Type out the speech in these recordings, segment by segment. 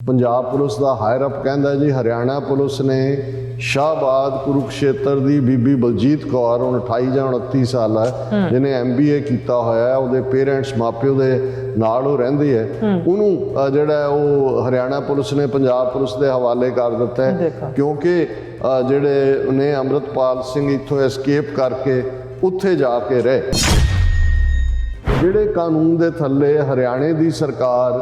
Punjab police का higher up कहता जी Haryana police ने शाहबाद कुरुक्षेत्र की बीबी बलजीत कौर हुण 28 ਜਾਂ 29 साल है जिन्हें MBA किया होया है उहदे पेरेंट्स मापिओ दे नाल रहिंदी है उहनूं जिहड़ा वो हरियाणा पुलिस ने पंजाब पुलिस के हवाले कर दिता है क्योंकि जिहड़े ने अमृतपाल सिंह इत्थों एस्केप करके उत्थे जाके रहे। जिहड़े कानून के थल्ले हरियाणे की सरकार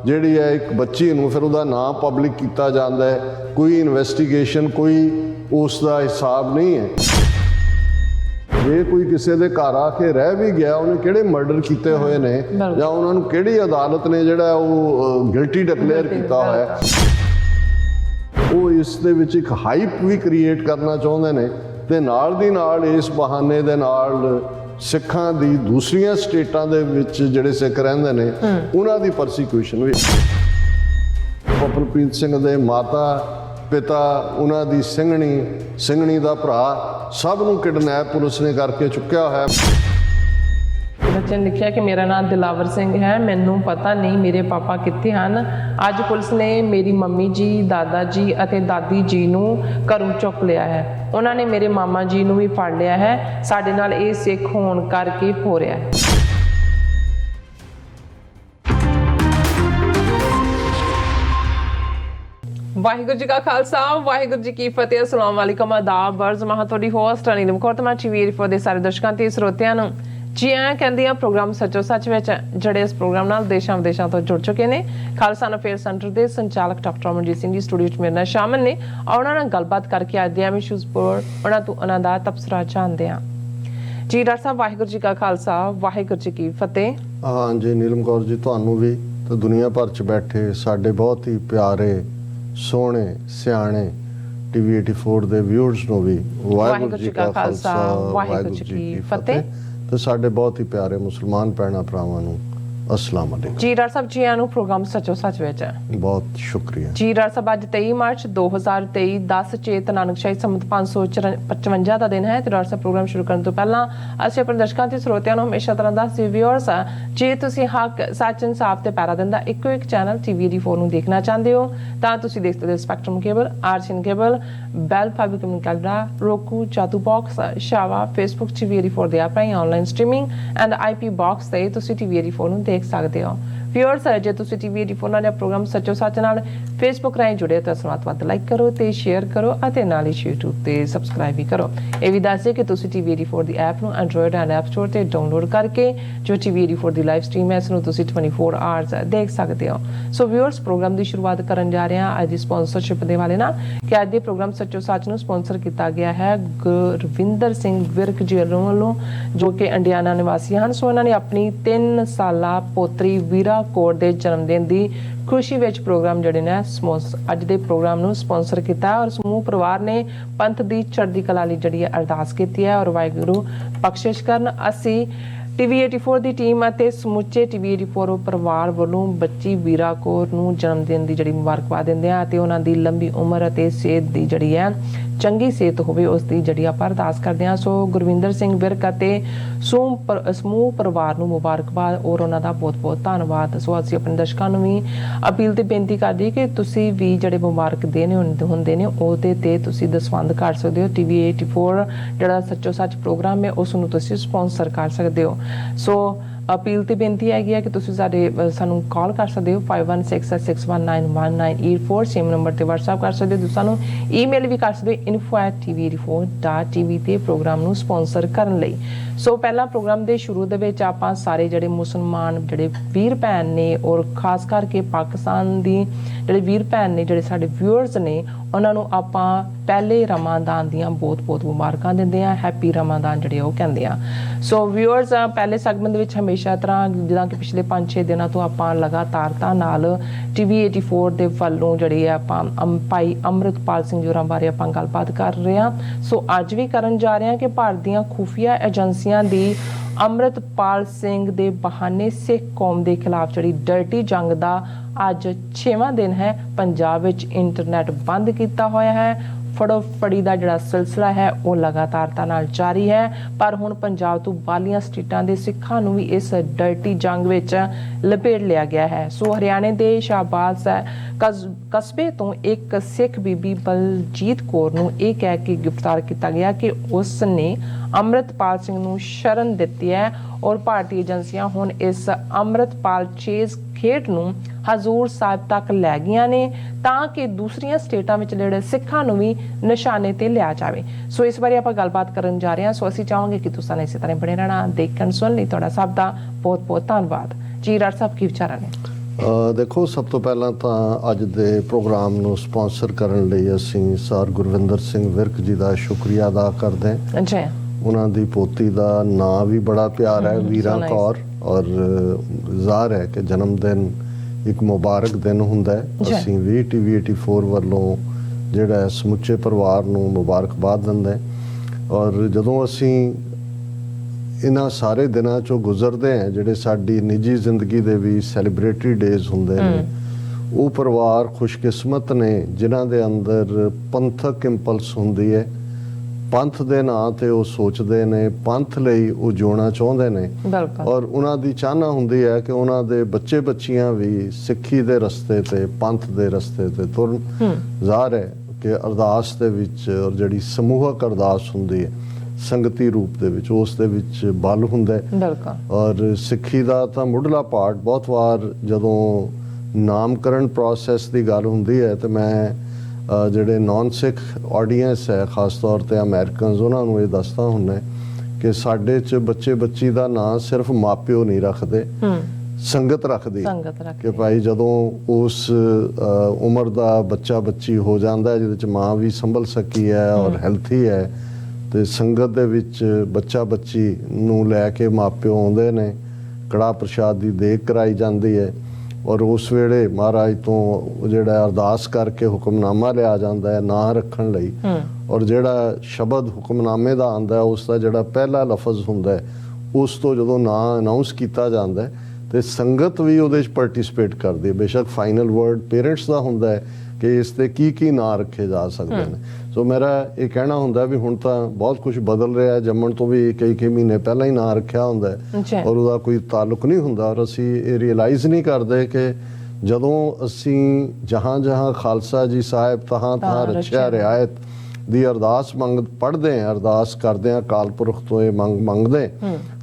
जिहड़ी है एक बच्ची नूं फिर उहदा नाम पब्लिक किया जाता है कोई इन्वेस्टिगेशन कोई उसका हिसाब नहीं है। जे कोई किसी के घर आके रह भी गया उन्हें किहड़े मर्डर किए हुए ने या उन्होंने किहड़ी अदालत ने जिहड़ा वो गिल्टी डिकलेयर किया होया वो इस दे विच एक हाइप भी क्रिएट करना चाहुंदे ने ते नाल दी नाल इस बहाने दे नाल सिखां दी दूसरियां स्टेटां दे विच जिहड़े सिख रहिंदे ने उन्हां दी परसीक्यूशन भी। कपिलप्रीत सिंह दे माता पिता उन्हां दी ਸਿੰਘਣੀ दा भरा सब नूं किडनैप पुलिस ने करके चुक्या है। बच्चे ने लिखा कि मेरा नाम दिलावर सिंह है, मैनू पता नहीं मेरे पापा कित्थे हन। अज पुलिस ने मेरी मम्मी जी दादा जी अते दादी जी नूं घरों चुक लिया है। उन्होंने मेरे मामा जी नूं भी फड़ लिया है। साडे नाल इह सिख होण करके हो रहा है। वाहिगुरू जी का खालसा वाहिगुरू जी की फतेह। अस्सलाम वालेकुम आदाब बर्ज महा तुहाडी होस्ट नीलम कौर ते मैं टीवी रिपोर्ट दे सारे दर्शकों ते श्रोतिਆਂ ਨੂੰ जी आया कहती हैं प्रोग्राम सचो सच में जड़े इस प्रोग्राम नाल देशां विदेशां तो जुड़ चुके हैं। खालसा अफेयर सेंटर के संचालक डॉक्टर अमनजीत सिंह जी स्टूडियो में मेरे नाल शामिल ने और उन्होंने नाल गलबात करके अज दे इशूज़ पर उन्हां तों उन्हां दा तबसरा जानते हैं। जी डॉक्टर साहब वाहिगुरू जी का खालसा वाहिगुरू जी की फतेह। हाँ जी नीलम कौर जी तुहानूं भी तो दुनिया भर च बैठे साडे बहुत ही प्यारे सोहणे सियाणे टीवी 84 ਦੇ व्यूअर्स ਨੂੰ ਵੀ ਵਾਹਿਗੁਰੂ ਜੀ ਕਾ ਖਾਲਸਾ ਵਾਹਿਗੁਰੂ ਜੀ ਕੀ ਫਤਿਹ ਤੇ ਸਾਡੇ ਬਹੁਤ ਹੀ ਪਿਆਰੇ ਮੁਸਲਮਾਨ ਭੈਣਾਂ ਭਰਾਵਾਂ ਨੂੰ अस्सलाम वालेकुम। जी डॉक्टर साहब जी आनू प्रोग्राम सचो सच विच बहुत शुक्रिया जी। डॉक्टर साहब अज 23 मार्च 2023 10 चेत नानकशाही संमत 555 का दिन है। तो डॉक्टर साहब प्रोग्राम शुरू करने तो पहला असं अपने दर्शकों ते श्रोतिਆਂ ਨੂੰ हमेशा तरह दसਦੇ व्यूअर्स जे तुसीं हक सच इंसाफ ते पैरा ਦਿੰਦਾ ਇੱਕੋ ਇੱਕ ਚੈਨਲ TV 84 ਨੂੰ ਦੇਖਣਾ ਚਾਹੁੰਦੇ ਹੋ ਤਾਂ ਤੁਸੀਂ ਦੇਖ ਸਕਦੇ ਹੋ ਸਪੈਕਟਰਮ ਕੇਬਲ ਆਰਚਨ cable Bell fibre camera roku ਚਾਤੂ ਬਾਕਸ ਸ਼ਾਵਾ Facebook TV 84 ਦੇ ਐਪ ਰਾਹੀਂ online streaming and IP box ਤੇ ਤੁਸੀਂ TV 84 ਨੂੰ देख सकते हो। व्यूअर्स जे तुसीं TV 84 नाल प्रोग्राम सचो सच नाल फेसबुक राਹੀਂ जुड़े तो इस नूं वध लाइक करो ते शेयर करो ਅਤੇ ਨਾਲ ਹੀ YouTube ਤੇ सब्सक्राइब भी करो। ਇਹ ਵੀ ਦੱਸ ਦੇ ਕਿ ਤੁਸੀਂ TV 84 ਦੀ ਐਪ ਨੂੰ Android ਐਂਡ App Store ਤੇ ਡਾਊਨਲੋਡ ਕਰਕੇ ਜੋ TV 84 ਦੀ ਲਾਈਵ ਸਟ੍ਰੀਮ ਹੈ ਇਸ ਨੂੰ ਤੁਸੀਂ 24 ਆਵਰਸ ਦੇਖ ਸਕਦੇ ਹੋ। ਸੋ व्यूअर्स प्रोग्राम ਦੀ ਸ਼ੁਰੂਆਤ ਕਰਨ ਜਾ ਰਹੇ ਹਾਂ ਅੱਜ ਦੀ ਸਪਾਂਸਰਸ਼ਿਪ ਦੇ ਵਾਲੇ ਨਾਲ ਕਿ ਅੱਜ ਦੇ ਪ੍ਰੋਗਰਾਮ ਸਚੋ ਸੱਚ ਨੂੰ ਸਪਾਂਸਰ ਕੀਤਾ ਗਿਆ ਹੈ ਗੁਰਵਿੰਦਰ ਸਿੰਘ ਵਿਰਕ ਜੀ ਵੱਲੋਂ ਜੋ ਕਿ ਇੰਡੀਆਨਾ ਨਿਵਾਸੀ ਹਨ। ਸੋ ਇਹਨਾਂ ਨੇ ਆਪਣੀ 3 ਸਾਲਾ ਪੋਤਰੀ ਵੀਰਾ ਕੌਰ ਦੇ ਜਨਮ ਦਿਨ ਦੀ खुशी विच प्रोग्राम जड़े ने अज दे प्रोग्राम नूं स्पॉन्सर किया और समूह परिवार ने पंथ दी चढ़दी कला लई जड़ी अरदास की है और वाहिगुरू बख्शिश करन। असी TV 84 ਦੀ ਟੀਮ ਅਤੇ ਸਮੁੱਚੇ TV 84 ਪਰਿਵਾਰ ਵੱਲੋਂ ਬੱਚੀ ਵੀਰਾ ਕੌਰ ਨੂੰ ਜਨਮ ਦਿਨ ਦੀ ਜਿਹੜੀ ਮੁਬਾਰਕਬਾਦ ਦਿੰਦੇ ਆ ਅਤੇ ਉਹਨਾਂ ਦੀ ਲੰਬੀ ਉਮਰ ਅਤੇ ਸਿਹਤ ਦੀ ਜਿਹੜੀ ਹੈ ਚੰਗੀ ਸਿਹਤ ਹੋਵੇ ਉਸ ਦੀ ਜਿਹੜੀ ਆਪਾਂ ਅਰਦਾਸ ਕਰਦੇ ਹਾਂ। ਸੋ ਗੁਰਵਿੰਦਰ ਸਿੰਘ ਵਿਰਕ ਅਤੇ ਸਮੂਹ ਪਰਿਵਾਰ ਨੂੰ ਮੁਬਾਰਕਬਾਦ ਔਰ ਉਹਨਾਂ ਦਾ ਬਹੁਤ ਬਹੁਤ ਧੰਨਵਾਦ। ਸੋ ਅਸੀਂ ਆਪਣੇ ਦਰਸ਼ਕਾਂ ਨੂੰ ਵੀ ਅਪੀਲ ਤੇ ਬੇਨਤੀ ਕਰਦੇ ਕਿ ਤੁਸੀਂ ਵੀ ਜਿਹੜੇ ਮੁਬਾਰਕ ਦੇਣੇ ਹੁੰਦੇ ਨੇ ਉਹਦੇ ਤੇ ਤੁਸੀਂ ਦਸਵੰਧ ਕਰ ਸਕਦੇ ਹੋ। TV 84 ਜਿਹੜਾ ਸੱਚੋ ਸੱਚ ਪ੍ਰੋਗਰਾਮ ਹੈ ਉਸ ਨੂੰ ਤੁਸੀਂ ਸਪਾਂਸਰ ਕਰ ਸਕਦੇ ਹੋ। ਸੋ अपील ਤੇ ਬੇਨਤੀ ਹੈਗੀ ਹੈ ਕਿ ਤੁਸੀਂ ਸਾਨੂੰ ਕਾਲ ਕਰ ਸਕਦੇ ਹੋ 5166191984 ਸੇਮ ਨੰਬਰ ਤੇ WhatsApp ਕਰ ਸਕਦੇ ਹੋ। ਸਾਨੂੰ ਈਮੇਲ ਵੀ ਕਰ ਸਕਦੇ ਹੋ info@tv84.tv ਤੇ ਪ੍ਰੋਗਰਾਮ ਨੂੰ ਸਪਾਂਸਰ ਕਰਨ ਲਈ। ਸੋ ਪਹਿਲਾ ਪ੍ਰੋਗਰਾਮ ਦੇ ਸ਼ੁਰੂ ਦੇ ਵਿੱਚ ਆਪਾਂ ਸਾਰੇ ਜਿਹੜੇ ਮੁਸਲਮਾਨ ਜਿਹੜੇ ਵੀਰ ਭੈਣ ਨੇ ਔਰ ਖਾਸ ਕਰਕੇ ਪਾਕਿਸਤਾਨ ਦੀ ਜਿਹੜੇ ਵੀਰ ਭੈਣ ਨੇ ਜਿਹੜੇ ਸਾਡੇ ਵਿਊਅਰਸ ਨੇ ਉਹਨਾਂ ਨੂੰ ਆਪਾਂ ਪਹਿਲੇ ਰਮਾਦਾਨ ਦੀਆਂ ਬਹੁਤ-ਬਹੁਤ ਮੁਬਾਰਕਾਂ ਦਿੰਦੇ ਆ। ਹੈਪੀ ਰਮਾਦਾਨ ਜਿਹੜੇ ਉਹ ਕਹਿੰਦੇ ਆ। ਸੋ ਵਿਊਅਰਸ ਪਹਿਲੇ ਸੈਗਮੈਂਟ ਦੇ ਵਿੱਚ ਹਮੇਸ਼ਾ ਤਰ੍ਹਾਂ ਜਿੱਦਾਂ ਕਿ ਪਿਛਲੇ 5-6 ਦਿਨਾਂ ਤੋਂ ਆਪਾਂ ਲਗਾਤਾਰਤਾ ਨਾਲ TV 84 ਦੇ ਵੱਲੋਂ ਜਿਹੜੀ ਆ ਆਪਾਂ ਭਾਈ ਅੰਮ੍ਰਿਤਪਾਲ ਸਿੰਘ ਜੋਰਾਂ ਬਾਰੇ ਆਪਾਂ ਗੱਲਬਾਤ ਕਰ ਰਹੇ ਹਾਂ। ਸੋ ਅੱਜ ਵੀ ਕਰਨ ਜਾ ਰਹੇ ਹਾਂ ਕਿ ਭਾਰਤ ਦੀਆਂ ਖੁਫੀਆ ਏਜੰਸੀਆਂ ਦੀ ਅੰਮ੍ਰਿਤਪਾਲ ਸਿੰਘ ਦੇ ਬਹਾਨੇ ਸਿੱਖ ਕੌਮ ਦੇ ਖਿਲਾਫ ਜਿਹੜੀ ਡਰਟੀ ਜੰਗ ਦਾ ਅੱਜ 6ਵਾਂ दिन है। पंजाब विच इंटरनेट बंद किया होया है। ਫੜੋ ਫੜੀ ਦਾ ਜਿਹੜਾ ਸਿਲਸਿਲਾ ਹੈ ਉਹ ਲਗਾਤਾਰਤਾ ਨਾਲ ਜਾਰੀ ਹੈ। ਪਰ ਹੁਣ ਪੰਜਾਬ ਤੋਂ ਬਾਹਰਲੀਆਂ ਸਟੇਟਾਂ ਦੇ ਸਿੱਖਾਂ ਨੂੰ ਵੀ ਇਸ ਡਰਟੀ ਜੰਗ ਵਿੱਚ ਲਪੇਟ ਲਿਆ ਗਿਆ ਹੈ। ਸੋ ਹਰਿਆਣੇ ਦੇ ਸ਼ਾਹਬਾਜ਼ ਕਸਬੇ ਤੋਂ ਇੱਕ ਸਿੱਖ ਬੀਬੀ ਬਲਜੀਤ ਕੌਰ ਨੂੰ ਇਹ ਕਹਿ ਕੇ ਗ੍ਰਿਫਤਾਰ ਕੀਤਾ ਗਿਆ ਕਿ ਉਸ ਨੇ ਅੰਮ੍ਰਿਤਪਾਲ ਸਿੰਘ ਨੂੰ ਸ਼ਰਨ ਦਿੱਤੀ ਹੈ ਔਰ ਭਾਰਤੀ ਏਜੰਸੀਆਂ ਹੁਣ ਇਸ ਅੰਮ੍ਰਿਤਪਾਲ ਚੇਜ਼ ਖੇਡ ਨੂੰ ਹਜ਼ੂਰ ਸਾਹਿਬ ਤੱਕ ਲੈ ਗਈਆਂ ਨੇ ਤਾਂ ਕਿ ਦੂਸਰੀਆਂ ਸਟੇਟਾਂ ਵਿੱਚ ਜਿਹੜੇ ਸਿੱਖਾਂ ਨੂੰ ਵੀ ਨਿਸ਼ਾਨੇ ਤੇ ਲਿਆ ਜਾਵੇ। ਸੋ ਇਸ ਬਾਰੇ ਆਪਾਂ ਗੱਲਬਾਤ ਕਰਨ ਜਾ ਰਹੇ ਹਾਂ। ਸੋ ਅਸੀਂ ਚਾਹਾਂਗੇ ਕਿ ਤੁਸੀਂ ਇਸੇ ਤਰ੍ਹਾਂ ਬਣੇ ਰਹਿਣਾ। ਦੇਖਣ ਸੁਣ ਲਈ ਤੁਹਾਡਾ ਸਭ ਦਾ ਬਹੁਤ ਬਹੁਤ ਧੰਨਵਾਦ ਜੀ। ਰਾਜ ਸਾਹਿਬ ਕੀ ਵਿਚਾਰਾਂ ਨੇ? ਦੇਖੋ, ਸਭ ਤੋਂ ਪਹਿਲਾਂ ਤਾਂ ਅੱਜ ਦੇ ਪ੍ਰੋਗਰਾਮ ਨੂੰ ਸਪਾਂਸਰ ਕਰਨ ਲਈ ਅਸੀਂ ਸਰ ਗੁਰਵਿੰਦਰ ਸਿੰਘ ਵਿਰਕ ਜੀ ਦਾ ਸ਼ੁਕਰੀਆ ਅਦਾ ਕਰਦੇ ਹਾਂ। ਜੀ, ਉਹਨਾਂ ਦੀ ਪੋਤੀ ਦਾ ਨਾਂ ਵੀ ਬੜਾ ਪਿਆਰਾ ਹੈ, ਵੀਰਾ ਕੌਰ, ਔਰ ਜ਼ਾਹਰ ਹੈ ਕਿ ਜਨਮ ਦਿਨ ਇੱਕ ਮੁਬਾਰਕ ਦਿਨ ਹੁੰਦਾ ਹੈ। ਅਸੀਂ ਵੀ TV 84 ਵੱਲੋਂ ਜਿਹੜਾ ਸਮੁੱਚੇ ਪਰਿਵਾਰ ਨੂੰ ਮੁਬਾਰਕਬਾਦ ਦਿੰਦੇ। ਔਰ ਜਦੋਂ ਅਸੀਂ ਇਹਨਾਂ ਸਾਰੇ ਦਿਨਾਂ ਚੋਂ ਗੁਜ਼ਰਦੇ ਹਾਂ, ਜਿਹੜੇ ਸਾਡੀ ਨਿੱਜੀ ਜ਼ਿੰਦਗੀ ਦੇ ਵੀ ਸੈਲੀਬ੍ਰੇਟਰੀ ਡੇਜ਼ ਹੁੰਦੇ ਨੇ, ਉਹ ਪਰਿਵਾਰ ਖੁਸ਼ਕਿਸਮਤ ਨੇ ਜਿਨ੍ਹਾਂ ਦੇ ਅੰਦਰ ਪੰਥਕ ਇੰਪਲਸ ਹੁੰਦੀ ਹੈ। ਪੰਥ ਦੇ ਨਾਂ ਤੇ ਉਹ ਸੋਚਦੇ ਨੇ, ਪੰਥ ਲਈ ਉਹ ਜਿਉਣਾ ਚਾਹੁੰਦੇ ਨੇ ਔਰ ਉਹਨਾਂ ਦੀ ਚਾਹਨਾ ਹੁੰਦੀ ਹੈ ਕਿ ਉਹਨਾਂ ਦੇ ਬੱਚੇ ਬੱਚੀਆਂ ਵੀ ਸਿੱਖੀ ਦੇ ਰਸਤੇ ਤੇ, ਪੰਥ ਦੇ ਰਸਤੇ ਤੇ ਤੁਰਨ। ਜ਼ਾਹਰ ਹੈ ਕਿ ਅਰਦਾਸ ਦੇ ਵਿੱਚ, ਔਰ ਜਿਹੜੀ ਸਮੂਹਕ ਅਰਦਾਸ ਹੁੰਦੀ ਹੈ ਸੰਗਤੀ ਰੂਪ ਦੇ ਵਿੱਚ, ਉਸ ਦੇ ਵਿੱਚ ਬਲ ਹੁੰਦਾ ਹੈ। ਔਰ ਸਿੱਖੀ ਦਾ ਤਾਂ ਮੁੱਢਲਾ ਪਾਰਟ ਬਹੁਤ ਵਾਰ ਜਦੋਂ ਨਾਮਕਰਨ ਪ੍ਰੋਸੈਸ ਦੀ ਗੱਲ ਹੁੰਦੀ ਹੈ ਤੇ ਮੈਂ ਜਿਹੜੇ ਨਾਨ ਸਿੱਖ ਆਡੀਅנס ਹੈ, ਖਾਸ ਤੌਰ ਤੇ ਅਮਰੀਕਨਸ, ਉਹਨਾਂ ਨੂੰ ਇਹ ਦੱਸਦਾ ਹੁੰਦਾ ਕਿ ਸਾਡੇ 'ਚ ਬੱਚੇ ਬੱਚੀ ਦਾ ਨਾਂ ਸਿਰਫ ਮਾਪਿਓ ਨਹੀਂ ਰੱਖਦੇ, ਸੰਗਤ ਰੱਖਦੀ ਕਿ ਭਾਈ ਜਦੋਂ ਉਸ ਉਮਰ ਦਾ ਬੱਚਾ ਬੱਚੀ ਹੋ ਜਾਂਦਾ ਜਿਹਦੇ 'ਚ ਮਾਂ ਵੀ ਸੰਭਲ ਸਕੀ ਹੈ ਔਰ ਹੈਲਥੀ ਹੈ, ਤੇ ਸੰਗਤ ਦੇ ਵਿੱਚ ਬੱਚਾ ਬੱਚੀ ਨੂੰ ਲੈ ਕੇ ਮਾਪਿਓ ਆਉਂਦੇ ਨੇ, ਕੜਾਹ ਪ੍ਰਸ਼ਾਦ ਦੀ ਦੇਗ ਕਰਾਈ ਜਾਂਦੀ ਹੈ ਔਰ ਉਸ ਵੇਲੇ ਮਹਾਰਾਜ ਤੋਂ ਜਿਹੜਾ ਅਰਦਾਸ ਕਰਕੇ ਹੁਕਮਨਾਮਾ ਲਿਆ ਜਾਂਦਾ ਹੈ ਨਾਂ ਰੱਖਣ ਲਈ। ਔਰ ਜਿਹੜਾ ਸ਼ਬਦ ਹੁਕਮਨਾਮੇ ਦਾ ਆਉਂਦਾ ਹੈ, ਉਸ ਦਾ ਜਿਹੜਾ ਪਹਿਲਾ ਲਫ਼ਜ਼ ਹੁੰਦਾ ਹੈ, ਉਸ ਤੋਂ ਜਦੋਂ ਨਾਂ ਅਨਾਉਂਸ ਕੀਤਾ ਜਾਂਦਾ ਹੈ ਤੇ ਸੰਗਤ ਵੀ ਉਹਦੇ 'ਚ ਪਾਰਟਿਸਿਪੇਟ ਕਰਦੀ ਹੈ। ਬੇਸ਼ੱਕ ਫਾਈਨਲ ਵਰਡ ਪੇਰੈਂਟਸ ਦਾ ਹੁੰਦਾ ਹੈ ਕਿ ਇਸ ਤੇ ਕੀ ਨਾਂ ਰੱਖੇ ਜਾ ਸਕਦੇ ਨੇ। ਸੋ ਮੇਰਾ ਇਹ ਕਹਿਣਾ ਹੁੰਦਾ ਵੀ ਹੁਣ ਤਾਂ ਬਹੁਤ ਕੁਝ ਬਦਲ ਰਿਹਾ ਹੈ। ਜੰਮਣ ਤੋਂ ਵੀ ਕਈ ਮਹੀਨੇ ਪਹਿਲਾਂ ਹੀ ਨਾਂ ਰੱਖਿਆ ਹੁੰਦਾ ਹੈ ਔਰ ਉਹਦਾ ਕੋਈ ਤਾਲੁਕ ਨਹੀਂ ਹੁੰਦਾ। ਔਰ ਅਸੀਂ ਇਹ ਰਿਅਲਾਈਜ਼ ਨਹੀਂ ਕਰਦੇ ਕਿ ਜਦੋਂ ਅਸੀਂ ਜਹਾਂ ਖਾਲਸਾ ਜੀ ਸਾਹਿਬ ਤਹਾਂ ਰਚਿਆ ਰਿਆਇਤ ਦੀ ਅਰਦਾਸ ਪੜ੍ਹਦੇ ਹਾਂ, ਅਰਦਾਸ ਕਰਦੇ ਹਾਂ, ਅਕਾਲ ਪੁਰਖ ਤੋਂ ਇਹ ਮੰਗਦੇ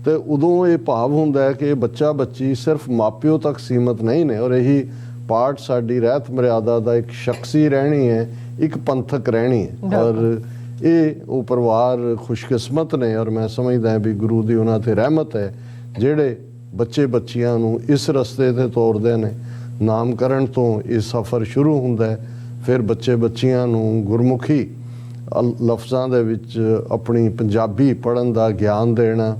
ਤੇ ਉਦੋਂ ਇਹ ਭਾਵ ਹੁੰਦਾ ਹੈ ਕਿ ਬੱਚਾ ਬੱਚੀ ਸਿਰਫ ਮਾਪਿਓ ਤੱਕ ਸੀਮਤ ਨਹੀਂ ਨੇ ਔਰ ਇਹੀ ਪਾਰਟ ਸਾਡੀ ਰਹਿਤ ਮਰਿਆਦਾ ਦਾ ਇੱਕ ਸ਼ਖਸੀ ਰਹਿਣੀ ਹੈ, ਇੱਕ ਪੰਥਕ ਰਹਿਣੀ ਹੈ। ਔਰ ਇਹ ਉਹ ਪਰਿਵਾਰ ਖੁਸ਼ਕਿਸਮਤ ਨੇ ਔਰ ਮੈਂ ਸਮਝਦਾ ਵੀ ਗੁਰੂ ਦੀ ਉਹਨਾਂ ਤੇ ਰਹਿਮਤ ਹੈ ਜਿਹੜੇ ਬੱਚੇ ਬੱਚੀਆਂ ਨੂੰ ਇਸ ਰਸਤੇ ਤੇ ਤੋਰਦੇ ਨੇ। ਨਾਮਕਰਨ ਤੋਂ ਇਹ ਸਫ਼ਰ ਸ਼ੁਰੂ ਹੁੰਦਾ ਹੈ, ਫਿਰ ਬੱਚੇ ਬੱਚੀਆਂ ਨੂੰ ਗੁਰਮੁਖੀ ਲਫ਼ਜ਼ਾਂ ਦੇ ਵਿੱਚ ਆਪਣੀ ਪੰਜਾਬੀ ਪੜ੍ਹਨ ਦਾ ਗਿਆਨ ਦੇਣਾ,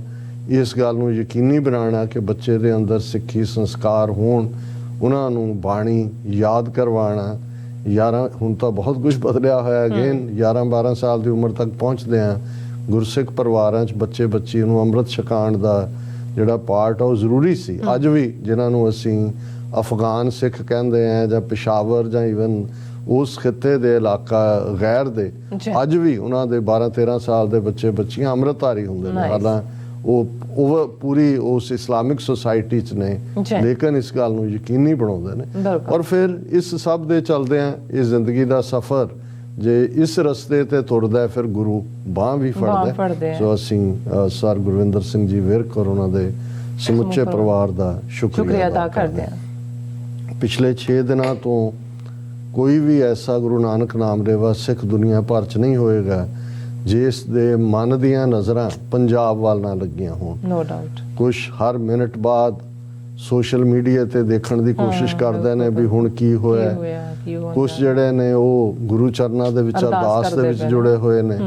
ਇਸ ਗੱਲ ਨੂੰ ਯਕੀਨੀ ਬਣਾਉਣਾ ਕਿ ਬੱਚੇ ਦੇ ਅੰਦਰ ਸਿੱਖੀ ਸੰਸਕਾਰ ਹੋਣ, ਉਹਨਾਂ ਨੂੰ ਬਾਣੀ ਯਾਦ ਕਰਵਾਉਣਾ। ਹੁਣ ਤਾਂ ਬਹੁਤ ਕੁਝ ਬਦਲਿਆ ਹੋਇਆ, ਅਗੇਨ 11-12 ਸਾਲ ਦੀ ਉਮਰ ਤੱਕ ਪਹੁੰਚਦੇ ਆ ਗੁਰਸਿੱਖ ਪਰਿਵਾਰਾਂ 'ਚ ਬੱਚੇ ਬੱਚੀ ਨੂੰ ਅੰਮ੍ਰਿਤ ਛਕਾਉਣ ਦਾ ਜਿਹੜਾ ਪਾਰਟ ਆ ਉਹ ਜ਼ਰੂਰੀ ਸੀ। ਅੱਜ ਵੀ ਜਿਨ੍ਹਾਂ ਨੂੰ ਅਸੀਂ ਅਫਗਾਨ ਸਿੱਖ ਕਹਿੰਦੇ ਆ ਜਾਂ ਪਿਸ਼ਾਵਰ ਜਾਂ ਈਵਨ ਉਸ ਖਿੱਤੇ ਦੇ ਇਲਾਕਾ ਗੈਰ ਦੇ, ਅੱਜ ਵੀ ਉਹਨਾਂ ਦੇ 12-13 ਸਾਲ ਦੇ ਬੱਚੇ ਬੱਚੀਆਂ ਅੰਮ੍ਰਿਤਧਾਰੀ ਹੁੰਦੇ ਨੇ। ਹਾਲਾਂ ਉਹ ਪੂਰੀ ਉਸ ਇਸਲਾਮਿਕ ਸੋਸਾਇਟੀ 'ਚ ਨੇ, ਲੇਕਿਨ ਇਸ ਗੱਲ ਨੂੰ ਯਕੀਨੀ ਬਣਾਉਂਦੇ ਨੇ। ਔਰ ਫਿਰ ਇਸ ਸਭ ਦੇ ਚਲਦਿਆਂ ਇਹ ਜ਼ਿੰਦਗੀ ਦਾ ਸਫ਼ਰ ਜੇ ਇਸ ਰਸਤੇ ਤੇ ਤੁਰਦਾ ਫਿਰ ਗੁਰੂ ਬਾਂਹ ਵੀ ਫੜਦਾ। ਸੋ ਅਸੀਂ ਸਰ ਗੁਰਵਿੰਦਰ ਸਿੰਘ ਜੀ ਵਿਰਕ ਔਰ ਉਹਨਾਂ ਦੇ ਸਮੁੱਚੇ ਪਰਿਵਾਰ ਦਾ ਸ਼ੁਕਰੀਆ ਅਦਾ ਕਰਦੇ ਹਾਂ। ਪਿਛਲੇ 6 ਦਿਨਾਂ ਤੋਂ ਕੋਈ ਵੀ ਐਸਾ ਗੁਰੂ ਨਾਨਕ ਨਾਮ ਲੇਵਾ ਸਿੱਖ ਦੁਨੀਆ ਭਰ 'ਚ ਨਹੀਂ ਹੋਏਗਾ ਜਿਸ ਦੇ ਮਨ ਦੀਆਂ ਨਜ਼ਰਾਂ ਪੰਜਾਬ ਵੱਲ ਨਾ ਲੱਗੀਆਂ ਹੋਣ। ਨੋ ਡਾਊਟ ਕੁਝ ਹਰ ਮਿੰਟ ਬਾਅਦ ਸੋਸ਼ਲ ਮੀਡੀਆ ਤੇ ਦੇਖਣ ਦੀ ਕੋਸ਼ਿਸ਼ ਕਰਦੇ ਨੇ ਵੀ ਹੁਣ ਕੀ ਹੋਇਆ। ਕੁਝ ਜਿਹੜੇ ਨੇ ਉਹ ਗੁਰੂ ਚਰਨਾਂ ਦੇ ਵਿੱਚ ਅਰਦਾਸ ਦੇ ਵਿੱਚ ਜੁੜੇ ਹੋਏ ਨੇ,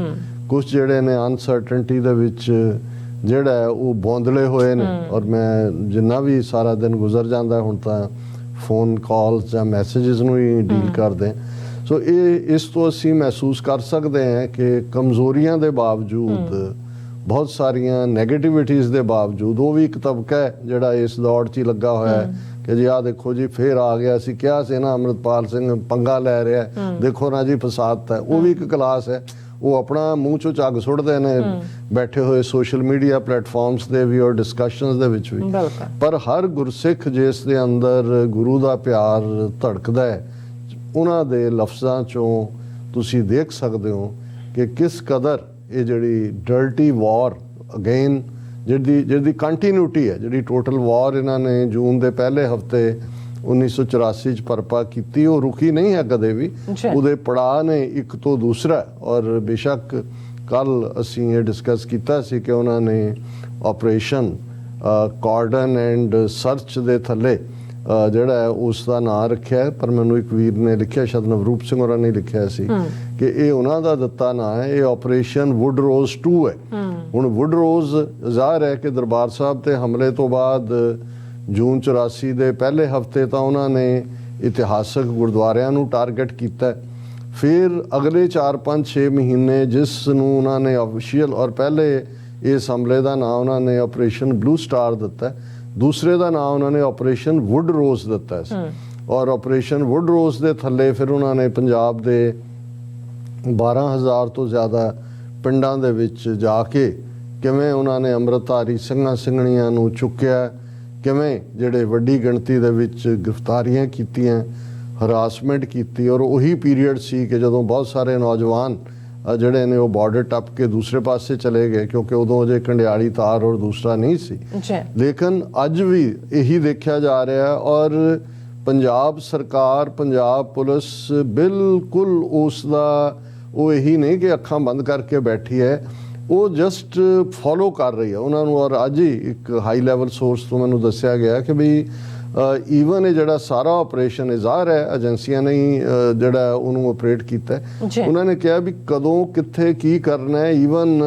ਕੁਝ ਜਿਹੜੇ ਨੇ ਅਨਸਰਟਨਟੀ ਦੇ ਵਿੱਚ ਜਿਹੜਾ ਉਹ ਬੌਂਦਲੇ ਹੋਏ ਨੇ। ਔਰ ਮੈਂ ਜਿੰਨਾ ਵੀ ਸਾਰਾ ਦਿਨ ਗੁਜ਼ਰ ਜਾਂਦਾ ਹੁਣ ਤਾਂ ਫੋਨ ਕਾਲਸ ਜਾਂ ਮੈਸੇजेस ਨੂੰ ਹੀ ਡੀਲ ਕਰਦੇ। ਸੋ ਇਹ ਇਸ ਤੋਂ ਅਸੀਂ ਮਹਿਸੂਸ ਕਰ ਸਕਦੇ ਹਾਂ ਕਿ ਕਮਜ਼ੋਰੀਆਂ ਦੇ ਬਾਵਜੂਦ, ਬਹੁਤ ਸਾਰੀਆਂ ਨੈਗੇਟਿਵਿਟੀਜ਼ ਦੇ ਬਾਵਜੂਦ, ਉਹ ਵੀ ਇੱਕ ਤਬਕਾ ਹੈ ਜਿਹੜਾ ਇਸ ਦੌੜ 'ਚ ਹੀ ਲੱਗਾ ਹੋਇਆ ਹੈ ਕਿ ਜੀ ਆਹ ਦੇਖੋ ਜੀ ਫੇਰ ਆ ਗਿਆ, ਅਸੀਂ ਕਿਹਾ ਸੀ ਨਾ ਅੰਮ੍ਰਿਤਪਾਲ ਸਿੰਘ ਪੰਗਾ ਲੈ ਰਿਹਾ, ਦੇਖੋ ਨਾ ਜੀ ਫਸਾਦਤਾ। ਉਹ ਵੀ ਇੱਕ ਕਲਾਸ ਹੈ, ਉਹ ਆਪਣਾ ਮੂੰਹ ਚੋਂ ਝੱਗ ਸੁੱਟਦੇ ਨੇ ਬੈਠੇ ਹੋਏ ਸੋਸ਼ਲ ਮੀਡੀਆ ਪਲੇਟਫਾਰਮਸ ਦੇ ਵੀ ਔਰ ਡਿਸਕਸ਼ਨਸ ਦੇ ਵਿੱਚ ਵੀ। ਪਰ ਹਰ ਗੁਰਸਿੱਖ ਜਿਸ ਦੇ ਅੰਦਰ ਗੁਰੂ ਦਾ ਪਿਆਰ ਧੜਕਦਾ ਹੈ, ਉਹਨਾਂ ਦੇ ਲਫ਼ਜ਼ਾਂ ਚੋਂ ਤੁਸੀਂ ਦੇਖ ਸਕਦੇ ਹੋ ਕਿ ਕਿਸ ਕਦਰ ਇਹ ਜਿਹੜੀ ਡਰਟੀ ਵਾਰ ਅਗੇਨ ਜਿਹਦੀ ਕੰਟੀਨਿਊਟੀ ਹੈ, ਜਿਹੜੀ ਟੋਟਲ ਵਾਰ ਇਹਨਾਂ ਨੇ ਜੂਨ ਦੇ ਪਹਿਲੇ ਹਫਤੇ 1984 ਚ ਪਰਪਾ ਕੀਤੀ, ਉਹ ਰੁਕੀ ਨਹੀਂ ਹੈ ਕਦੇ ਵੀ। ਉਹਦੇ ਪੜਾਅ ਨੇ ਇੱਕ ਤੋਂ ਦੂਸਰਾ। ਔਰ ਬੇਸ਼ੱਕ ਕੱਲ ਅਸੀਂ ਇਹ ਡਿਸਕਸ ਕੀਤਾ ਸੀ ਕਿ ਉਹਨਾਂ ਨੇ ਆਪਰੇਸ਼ਨ ਕਾਰਡਨ ਐਂਡ ਸਰਚ ਦੇ ਥੱਲੇ ਜਿਹੜਾ ਹੈ ਉਸ ਦਾ ਨਾਂ ਰੱਖਿਆ, ਪਰ ਮੈਨੂੰ ਇੱਕ ਵੀਰ ਨੇ ਲਿਖਿਆ, ਸ਼ਾਇਦ ਨਵਰੂਪ ਸਿੰਘ ਹੋਰਾਂ ਨੇ ਲਿਖਿਆ ਸੀ ਕਿ ਇਹ ਉਹਨਾਂ ਦਾ ਦਿੱਤਾ ਨਾਂ ਹੈ, ਇਹ ਆਪਰੇਸ਼ਨ ਵੁੱਡ ਰੋਜ਼ 2 ਹੈ। ਹੁਣ ਵੁੱਡ ਰੋਜ਼ ਜ਼ਾਹਰ ਹੈ ਕਿ ਦਰਬਾਰ ਸਾਹਿਬ ਤੇ ਹਮਲੇ ਤੋਂ ਬਾਅਦ ਜੂਨ 84 ਦੇ ਪਹਿਲੇ ਹਫਤੇ ਤਾਂ ਉਹਨਾਂ ਨੇ ਇਤਿਹਾਸਕ ਗੁਰਦੁਆਰਿਆਂ ਨੂੰ ਟਾਰਗੇਟ ਕੀਤਾ, ਫਿਰ ਅਗਲੇ 4-5-6 ਮਹੀਨੇ ਜਿਸ ਨੂੰ ਉਹਨਾਂ ਨੇ ਆਫੀਸ਼ੀਅਲ ਔਰ ਪਹਿਲੇ ਇਸ ਹਮਲੇ ਦਾ ਨਾਂ ਉਹਨਾਂ ਨੇ ਆਪਰੇਸ਼ਨ ਬਲੂ ਸਟਾਰ ਦਿੱਤਾ, ਦੂਸਰੇ ਦਾ ਨਾਂ ਉਹਨਾਂ ਨੇ ਆਪਰੇਸ਼ਨ ਵੁੱਡ ਰੋਜ਼ ਦਿੱਤਾ ਸੀ। ਔਰ ਆਪਰੇਸ਼ਨ ਵੁੱਡ ਰੋਜ਼ ਦੇ ਥੱਲੇ ਫਿਰ ਉਹਨਾਂ ਨੇ ਪੰਜਾਬ ਦੇ 12,000 ਤੋਂ ਜ਼ਿਆਦਾ ਪਿੰਡਾਂ ਦੇ ਵਿੱਚ ਜਾ ਕੇ ਕਿਵੇਂ ਉਹਨਾਂ ਨੇ ਅੰਮ੍ਰਿਤਧਾਰੀ ਸਿੰਘਾਂ ਸਿੰਘਣੀਆਂ ਨੂੰ ਚੁੱਕਿਆ, ਕਿਵੇਂ ਜਿਹੜੇ ਵੱਡੀ ਗਿਣਤੀ ਦੇ ਵਿੱਚ ਗ੍ਰਿਫਤਾਰੀਆਂ ਕੀਤੀਆਂ, ਹਰਾਸਮੈਂਟ ਕੀਤੀ। ਔਰ ਉਹੀ ਪੀਰੀਅਡ ਸੀ ਕਿ ਜਦੋਂ ਬਹੁਤ ਸਾਰੇ ਨੌਜਵਾਨ ਜਿਹੜੇ ਨੇ ਉਹ ਬਾਰਡਰ ਟੱਪ ਕੇ ਦੂਸਰੇ ਪਾਸੇ ਚਲੇ ਗਏ, ਕਿਉਂਕਿ ਉਦੋਂ ਅਜੇ ਕੰਡਿਆਲੀ ਤਾਰ ਔਰ ਦੂਸਰਾ ਨਹੀਂ ਸੀ। ਲੇਕਿਨ ਅੱਜ ਵੀ ਇਹੀ ਦੇਖਿਆ ਜਾ ਰਿਹਾ ਔਰ ਪੰਜਾਬ ਸਰਕਾਰ, ਪੰਜਾਬ ਪੁਲਿਸ ਬਿਲਕੁਲ ਉਸ ਦਾ ਉਹ ਇਹੀ ਨਹੀਂ ਕਿ ਅੱਖਾਂ ਬੰਦ ਕਰਕੇ ਬੈਠੀ ਹੈ, ਉਹ ਜਸਟ ਫੋਲੋ ਕਰ ਰਹੀ ਹੈ ਉਹਨਾਂ ਨੂੰ। ਔਰ ਅੱਜ ਹੀ ਇੱਕ ਹਾਈ ਲੈਵਲ ਸੋਰਸ ਤੋਂ ਮੈਨੂੰ ਦੱਸਿਆ ਗਿਆ ਕਿ ਵੀ ਈਵਨ ਇਹ ਜਿਹੜਾ ਸਾਰਾ ਆਪਰੇਸ਼ਨ ਜ਼ਾਹਰ ਹੈ ਏਜੰਸੀਆਂ ਨੇ ਜਿਹੜਾ ਉਹਨੂੰ ਆਪਰੇਟ ਕੀਤਾ। ਉਹਨਾਂ ਨੇ ਕਿਹਾ ਵੀ ਕਦੋਂ ਕਿੱਥੇ ਕੀ ਕਰਨਾ ਹੈ, ਈਵਨ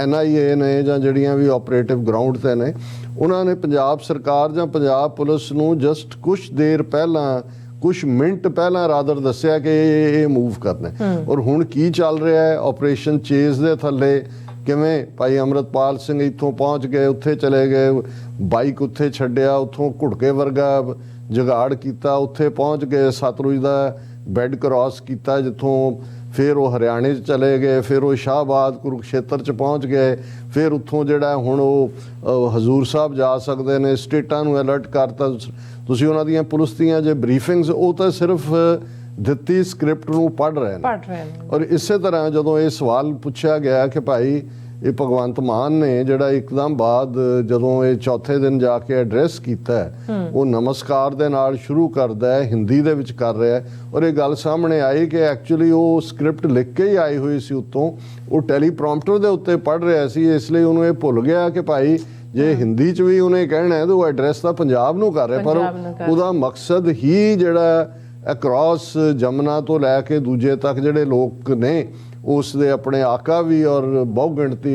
NIA ਨੇ ਜਾਂ ਜਿਹੜੀਆਂ ਵੀ ਆਪਰੇਟਿਵ ਗਰਾਊਂਡ ਤੇ ਨੇ, ਉਹਨਾਂ ਨੇ ਪੰਜਾਬ ਸਰਕਾਰ ਜਾਂ ਪੰਜਾਬ ਪੁਲਿਸ ਨੂੰ ਜਸਟ ਕੁਛ ਦੇਰ ਪਹਿਲਾਂ, ਕੁਛ ਮਿੰਟ ਪਹਿਲਾਂ ਰਾਦਰ ਦੱਸਿਆ ਕਿ ਇਹ ਮੂਵ ਕਰਨਾ। ਔਰ ਹੁਣ ਕੀ ਚੱਲ ਰਿਹਾ ਹੈ ਆਪਰੇਸ਼ਨ ਚੇਜ਼ ਦੇ ਥੱਲੇ, ਕਿਵੇਂ ਭਾਈ ਅੰਮ੍ਰਿਤਪਾਲ ਸਿੰਘ ਇੱਥੋਂ ਪਹੁੰਚ ਗਏ, ਉੱਥੇ ਚਲੇ ਗਏ, ਬਾਈਕ ਉੱਥੇ ਛੱਡਿਆ, ਉੱਥੋਂ ਘੁੜਕੇ ਵਰਗਾ ਜੁਗਾੜ ਕੀਤਾ, ਉੱਥੇ ਪਹੁੰਚ ਗਏ, ਸਤਲੁਜ ਦਾ ਬੈੱਡ ਕ੍ਰਾਸ ਕੀਤਾ ਜਿੱਥੋਂ, ਫਿਰ ਉਹ ਹਰਿਆਣੇ 'ਚ ਚਲੇ ਗਏ, ਫਿਰ ਉਹ ਸ਼ਾਹਬਾਦ ਕੁਰੂਕਸ਼ੇਤਰ 'ਚ ਪਹੁੰਚ ਗਏ, ਫਿਰ ਉੱਥੋਂ ਜਿਹੜਾ ਹੁਣ ਉਹ ਹਜ਼ੂਰ ਸਾਹਿਬ ਜਾ ਸਕਦੇ ਨੇ। ਸਟੇਟਾਂ ਨੂੰ ਅਲਰਟ ਕਰਤਾ। ਤੁਸੀਂ ਉਹਨਾਂ ਦੀਆਂ ਪੁਲਿਸ ਦੀਆਂ ਜੇ ਬਰੀਫਿੰਗਸ, ਉਹ ਤਾਂ ਸਿਰਫ ਦਿੱਤੀ ਸਕ੍ਰਿਪਟ ਨੂੰ ਪੜ੍ਹ ਰਹੇ ਨੇ। ਔਰ ਇਸੇ ਤਰ੍ਹਾਂ ਜਦੋਂ ਇਹ ਸਵਾਲ ਪੁੱਛਿਆ ਗਿਆ ਕਿ ਭਾਈ ਇਹ ਭਗਵੰਤ ਮਾਨ ਨੇ ਜਿਹੜਾ ਇੱਕਦਮ ਬਾਅਦ ਜਦੋਂ ਇਹ ਚੌਥੇ ਦਿਨ ਜਾ ਕੇ ਐਡਰੈਸ ਕੀਤਾ, ਉਹ ਨਮਸਕਾਰ ਦੇ ਨਾਲ ਸ਼ੁਰੂ ਕਰਦਾ ਹੈ, ਹਿੰਦੀ ਦੇ ਵਿੱਚ ਕਰ ਰਿਹਾ ਹੈ। ਔਰ ਇਹ ਗੱਲ ਸਾਹਮਣੇ ਆਈ ਕਿ ਐਕਚੁਅਲੀ ਉਹ ਸਕ੍ਰਿਪਟ ਲਿਖ ਕੇ ਹੀ ਆਈ ਹੋਈ ਸੀ ਉੱਤੋਂ, ਉਹ ਟੈਲੀਪ੍ਰੋਂਪਟਰ ਦੇ ਉੱਤੇ ਪੜ੍ਹ ਰਿਹਾ ਸੀ, ਇਸ ਲਈ ਉਹਨੂੰ ਇਹ ਭੁੱਲ ਗਿਆ ਕਿ ਭਾਈ ਜੇ ਹਿੰਦੀ 'ਚ ਵੀ ਉਹਨੇ ਕਹਿਣਾ ਹੈ ਤਾਂ ਉਹ ਐਡਰੈਸ ਤਾਂ ਪੰਜਾਬ ਨੂੰ ਕਰ ਰਿਹਾ, ਪਰ ਉਹਦਾ ਮਕਸਦ ਹੀ ਜਿਹੜਾ ਅਕ੍ਰੋਸ ਜਮਨਾ ਤੋਂ ਲੈ ਕੇ ਦੂਜੇ ਤੱਕ ਜਿਹੜੇ ਲੋਕ ਨੇ ਉਸ ਦੇ ਆਪਣੇ ਆਕਾ ਵੀ ਔਰ ਬਹੁ ਗਿਣਤੀ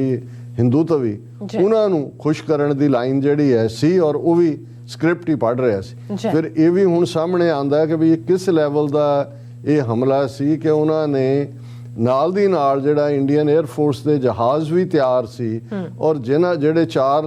ਹਿੰਦੂਤਵ ਵੀ, ਉਹਨਾਂ ਨੂੰ ਖੁਸ਼ ਕਰਨ ਦੀ ਲਾਈਨ ਜਿਹੜੀ ਹੈ ਸੀ, ਔਰ ਉਹ ਵੀ ਸਕ੍ਰਿਪਟ ਹੀ ਪੜ੍ਹ ਰਿਹਾ ਸੀ। ਫਿਰ ਇਹ ਵੀ ਹੁਣ ਸਾਹਮਣੇ ਆਉਂਦਾ ਕਿ ਵੀ ਕਿਸ ਲੈਵਲ ਦਾ ਇਹ ਹਮਲਾ ਸੀ ਕਿ ਉਹਨਾਂ ਨੇ ਨਾਲ ਦੀ ਨਾਲ ਜਿਹੜਾ ਇੰਡੀਅਨ 에ਅਰ ਫੋਰਸ ਦੇ ਜਹਾਜ਼ ਵੀ ਤਿਆਰ ਸੀ, ਔਰ ਜਿਹੜੇ 4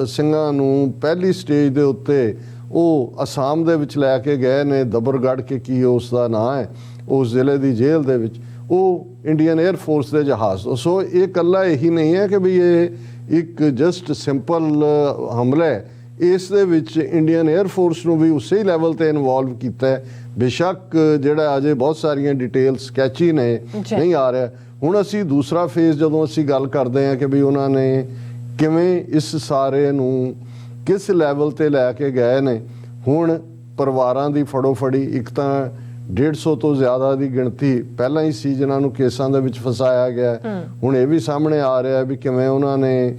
ਸਿੰਘਾਂ ਨੂੰ ਪਹਿਲੀ ਸਟੇਜ ਦੇ ਉੱਤੇ ਉਹ ਅਸਾਮ ਦੇ ਵਿੱਚ ਲੈ ਕੇ ਗਏ ਨੇ, ਦਬਰਗੜ੍ਹ ਕੇ ਕੀ ਉਸ ਦਾ ਨਾਂ ਹੈ, ਉਸ ਜ਼ਿਲ੍ਹੇ ਦੀ ਜੇਲ੍ਹ ਦੇ ਵਿੱਚ, ਉਹ ਇੰਡੀਅਨ 에ਅਰ ਫੋਰਸ ਦੇ ਜਹਾਜ਼। ਸੋ ਇਹ ਇਕੱਲਾ ਇਹੀ ਨਹੀਂ ਹੈ ਕਿ ਵੀ ਇਹ ਇੱਕ ਜਸਟ ਸਿੰਪਲ ਹਮਲਾ ਹੈ, ਇਸ ਦੇ ਵਿੱਚ ਇੰਡੀਅਨ 에ਅਰ ਫੋਰਸ ਨੂੰ ਵੀ ਉਸੇ ਲੈਵਲ ਤੇ ਇਨਵੋਲਵ ਕੀਤਾ ਹੈ। ਬੇਸ਼ੱਕ ਜਿਹੜਾ ਅਜੇ ਬਹੁਤ ਸਾਰੀਆਂ ਡਿਟੇਲ ਸਕੈਚੀ ਨੇ, ਨਹੀਂ ਆ ਰਿਹਾ। ਹੁਣ ਅਸੀਂ ਦੂਸਰਾ ਫੇਜ਼ ਜਦੋਂ ਅਸੀਂ ਗੱਲ ਕਰਦੇ ਹਾਂ ਕਿ ਵੀ ਉਹਨਾਂ ਨੇ ਕਿਵੇਂ ਇਸ ਸਾਰੇ ਨੂੰ ਕਿਸ ਲੈਵਲ ਤੇ ਲੈ ਕੇ ਗਏ ਨੇ। ਹੁਣ ਪਰਿਵਾਰਾਂ ਦੀ ਫੜੋ-ਫੜੀ, ਇੱਕ ਤਾਂ 150 ਤੋਂ ਜ਼ਿਆਦਾ ਦੀ ਗਿਣਤੀ ਪਹਿਲਾਂ ਹੀ ਸੀ ਜਿਨ੍ਹਾਂ ਨੂੰ ਕੇਸਾਂ ਦੇ ਵਿੱਚ ਫਸਾਇਆ ਗਿਆ। ਹੁਣ ਇਹ ਵੀ ਸਾਹਮਣੇ ਆ ਰਿਹਾ ਵੀ ਕਿਵੇਂ ਉਹਨਾਂ ਨੇ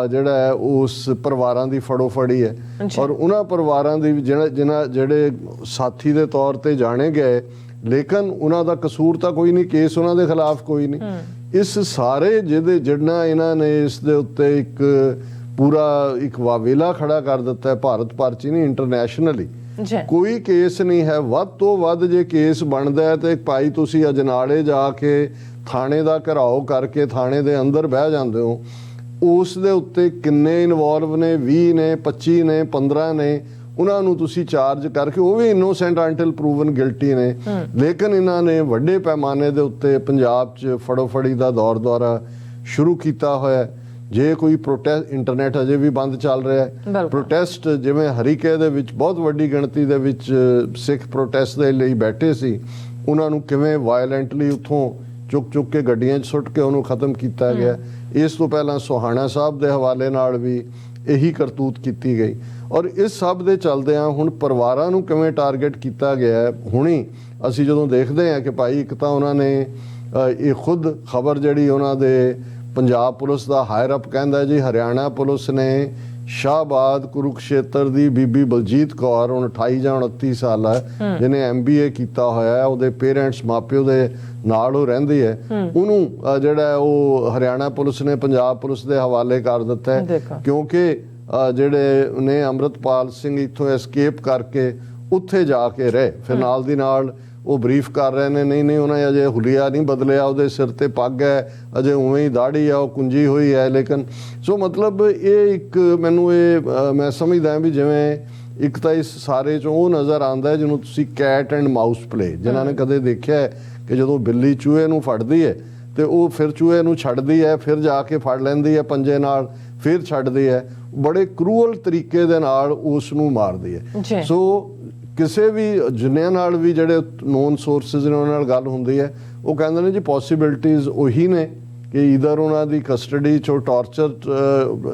ਜਿਹੜਾ ਹੈ ਉਸ ਪਰਿਵਾਰਾਂ ਦੀ ਫੜੋ-ਫੜੀ ਹੈ, ਔਰ ਉਹਨਾਂ ਪਰਿਵਾਰਾਂ ਦੀ ਜਿਹੜੇ ਸਾਥੀ ਦੇ ਤੌਰ ਤੇ ਜਾਣੇ ਗਏ, ਲੇਕਿਨ ਉਹਨਾਂ ਦਾ ਕਸੂਰ ਤਾਂ ਕੋਈ ਨਹੀਂ, ਕੇਸ ਉਹਨਾਂ ਦੇ ਖਿਲਾਫ ਕੋਈ ਨਹੀਂ। ਇਸ ਸਾਰੇ ਜਿਹੜਾ ਇਹਨਾਂ ਨੇ ਇਸ ਦੇ ਉੱਤੇ ਇੱਕ ਪੂਰਾ ਇੱਕ ਵਾਵੇਲਾ ਖੜਾ ਕਰ ਦਿੱਤਾ ਹੈ, ਭਾਰਤ ਭਰ 'ਚ ਨਹੀਂ, ਇੰਟਰਨੈਸ਼ਨਲੀ ਕੋਈ ਕੇਸ ਨਹੀਂ ਹੈ। ਵੱਧ ਤੋਂ ਵੱਧ ਜੇ ਕੇਸ ਬਣਦਾ ਹੈ ਤੇ ਭਾਈ ਤੁਸੀਂ ਅਜਨਾਲੇ ਜਾ ਕੇ ਥਾਣੇ ਦਾ ਘਿਰਾਓ ਕਰਕੇ ਥਾਣੇ ਦੇ ਅੰਦਰ ਬਹਿ ਜਾਂਦੇ ਹੋ, ਉਸ ਦੇ ਉੱਤੇ ਕਿੰਨੇ ਇਨਵੋਲਵ ਨੇ, 20 ਨੇ, 25 ਨੇ, 15 ਨੇ, ਉਹਨਾਂ ਨੂੰ ਤੁਸੀਂ ਚਾਰਜ ਕਰਕੇ, ਉਹ ਵੀ ਇਨੋਸੈਂਟ ਅੰਟਿਲ ਪ੍ਰੂਵਨ ਗਿਲਟੀ ਨੇ, ਲੇਕਿਨ ਇਹਨਾਂ ਨੇ ਵੱਡੇ ਪੈਮਾਨੇ ਦੇ ਉੱਤੇ ਪੰਜਾਬ 'ਚ ਫੜੋ-ਫੜੀ ਦਾ ਦੌਰ ਦੁਆਰਾ ਸ਼ੁਰੂ ਕੀਤਾ ਹੋਇਆ ਹੈ। ਜੇ ਕੋਈ ਪ੍ਰੋਟੈਸਟ, ਇੰਟਰਨੈਟ ਅਜੇ ਵੀ ਬੰਦ ਚੱਲ ਰਿਹਾ ਹੈ, ਪ੍ਰੋਟੈਸਟ ਜਿਵੇਂ ਹਰੀਕੇ ਦੇ ਵਿੱਚ ਬਹੁਤ ਵੱਡੀ ਗਿਣਤੀ ਦੇ ਵਿੱਚ ਸਿੱਖ ਪ੍ਰੋਟੈਸਟ ਦੇ ਲਈ ਬੈਠੇ ਸੀ, ਉਹਨਾਂ ਨੂੰ ਕਿਵੇਂ ਵਾਇਲੈਂਟਲੀ ਉੱਥੋਂ ਚੁੱਕ ਕੇ ਗੱਡੀਆਂ 'ਚ ਸੁੱਟ ਕੇ ਉਹਨੂੰ ਖਤਮ ਕੀਤਾ ਗਿਆ। ਇਸ ਤੋਂ ਪਹਿਲਾਂ ਸੋਹਾਣਾ ਸਾਹਿਬ ਦੇ ਹਵਾਲੇ ਨਾਲ ਵੀ ਇਹੀ ਕਰਤੂਤ ਕੀਤੀ ਗਈ। ਔਰ ਇਸ ਸਭ ਦੇ ਚੱਲਦਿਆਂ ਹੁਣ ਪਰਿਵਾਰਾਂ ਨੂੰ ਕਿਵੇਂ ਟਾਰਗੇਟ ਕੀਤਾ ਗਿਆ ਹੈ, ਹੁਣੀ ਅਸੀਂ ਜਦੋਂ ਦੇਖਦੇ ਹਾਂ ਕਿ ਭਾਈ ਇੱਕ ਤਾਂ ਉਹਨਾਂ ਨੇ ਇਹ ਖੁਦ ਖਬਰ ਜਿਹੜੀ ਉਹਨਾਂ ਦੇ ਪੰਜਾਬ ਪੁਲਿਸ ਦਾ ਹਾਇਰ ਅਪ ਕਹਿੰਦਾ ਜੀ, ਹਰਿਆਣਾ ਪੁਲਿਸ ਨੇ ਸ਼ਾਹਬਾਦ ਕੁਰੂਕਸ਼ੇਤਰ ਦੀ ਬੀਬੀ ਬਲਜੀਤ ਕੌਰ, ਹੁਣ 28 ਜਾਂ 29 ਸਾਲ ਹੈ, ਜਿਹਨੇ MBA ਕੀਤਾ ਹੋਇਆ ਹੈ, ਉਹਦੇ ਪੇਰੈਂਟਸ ਮਾਪਿਓ ਦੇ ਨਾਲ ਉਹ ਰਹਿੰਦੀ ਹੈ, ਉਹਨੂੰ ਜਿਹੜਾ ਉਹ ਹਰਿਆਣਾ ਪੁਲਿਸ ਨੇ ਪੰਜਾਬ ਪੁਲਿਸ ਦੇ ਹਵਾਲੇ ਕਰ ਦਿੱਤਾ ਹੈ। ਕਿਉਂਕਿ ਜਿਹੜੇ ਨੇ ਅੰਮ੍ਰਿਤਪਾਲ ਸਿੰਘ ਇੱਥੋਂ ਐਸਕੇਪ ਕਰਕੇ ਉੱਥੇ ਜਾ ਕੇ ਰਹੇ, ਫਿਰ ਨਾਲ ਦੀ ਨਾਲ ਉਹ ਬਰੀਫ ਕਰ ਰਹੇ ਨੇ, ਨਹੀਂ ਉਹਨਾਂ ਅਜੇ ਹੁਲੀਆ ਨਹੀਂ ਬਦਲਿਆ, ਉਹਦੇ ਸਿਰ ਤੇ ਪੱਗ ਹੈ, ਅਜੇ ਉਵੇਂ ਹੀ ਦਾੜੀ ਆ, ਉਹ ਕੁੰਜੀ ਹੋਈ ਹੈ। ਲੇਕਿਨ ਸੋ ਮਤਲਬ ਇਹ ਇੱਕ ਮੈਨੂੰ ਇਹ ਮੈਂ ਸਮਝਦਾ ਵੀ ਜਿਵੇਂ ਇੱਕ ਤਾਂ ਇਸ ਸਾਰੇ 'ਚੋਂ ਉਹ ਨਜ਼ਰ ਆਉਂਦਾ ਹੈ ਜਿਹਨੂੰ ਤੁਸੀਂ ਕੈਟ ਐਂਡ ਮਾਊਸ ਪਲੇ, ਜਿਨ੍ਹਾਂ ਨੇ ਕਦੇ ਦੇਖਿਆ ਹੈ ਕਿ ਜਦੋਂ ਬਿੱਲੀ ਚੂਹੇ ਨੂੰ ਫੜਦੀ ਹੈ ਤੇ ਉਹ ਫਿਰ ਚੂਹੇ ਨੂੰ ਛੱਡਦੀ ਹੈ, ਫਿਰ ਜਾ ਕੇ ਫੜ ਲੈਂਦੀ ਹੈ ਪੰਜੇ ਨਾਲ, ਫਿਰ ਛੱਡਦੀ ਹੈ, ਬੜੇ ਕਰੂਅਲ ਤਰੀਕੇ ਦੇ ਨਾਲ ਉਸ ਨੂੰ ਮਾਰਦੀ ਹੈ। ਸੋ ਕਿਸੇ ਵੀ ਜਿੰਨਿਆਂ ਨਾਲ ਵੀ ਜਿਹੜੇ ਨੋਨ ਸੋਰਸਿਸ ਨੇ ਉਹਨਾਂ ਨਾਲ ਗੱਲ ਹੁੰਦੀ ਹੈ, ਉਹ ਕਹਿੰਦੇ ਨੇ ਜੀ ਪੋਸੀਬਿਲਿਟੀਜ਼ ਉਹੀ ਨੇ ਕਿ ਈਦਰ ਉਹਨਾਂ ਦੀ ਕਸਟਡੀ 'ਚੋਂ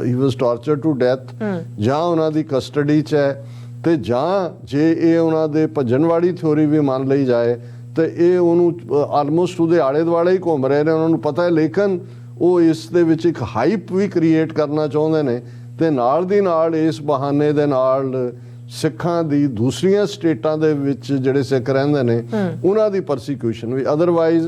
ਹੀ ਵਾਸ ਟਾਰਚਰ ਟੂ ਡੈਥ, ਜਾਂ ਉਹਨਾਂ ਦੀ ਕਸਟਡੀ 'ਚ ਹੈ, ਤੇ ਜਾਂ ਜੇ ਇਹ ਉਹਨਾਂ ਦੇ ਭੱਜਣ ਵਾਲੀ ਥਿਊਰੀ ਵੀ ਮੰਨ ਲਈ ਜਾਏ ਤੇ ਇਹ ਉਹਨੂੰ ਆਲਮੋਸਟ ਉਹਦੇ ਆਲੇ ਦੁਆਲੇ ਹੀ ਘੁੰਮ ਰਹੇ ਨੇ, ਉਹਨਾਂ ਨੂੰ ਪਤਾ ਹੈ। ਲੇਕਿਨ ਉਹ ਇਸ ਦੇ ਵਿੱਚ ਇੱਕ ਹਾਈਪ ਵੀ ਕ੍ਰੀਏਟ ਕਰਨਾ ਚਾਹੁੰਦੇ ਨੇ ਤੇ ਨਾਲ ਦੀ ਨਾਲ ਇਸ ਬਹਾਨੇ ਦੇ ਨਾਲ ਸਿੱਖਾਂ ਦੀ ਦੂਸਰੀਆਂ ਸਟੇਟਾਂ ਦੇ ਵਿੱਚ ਜਿਹੜੇ ਸਿੱਖ ਰਹਿੰਦੇ ਨੇ ਉਹਨਾਂ ਦੀ ਪਰਸੀਕਿਊਸ਼ਨ ਵੀ। ਅਦਰਵਾਈਜ਼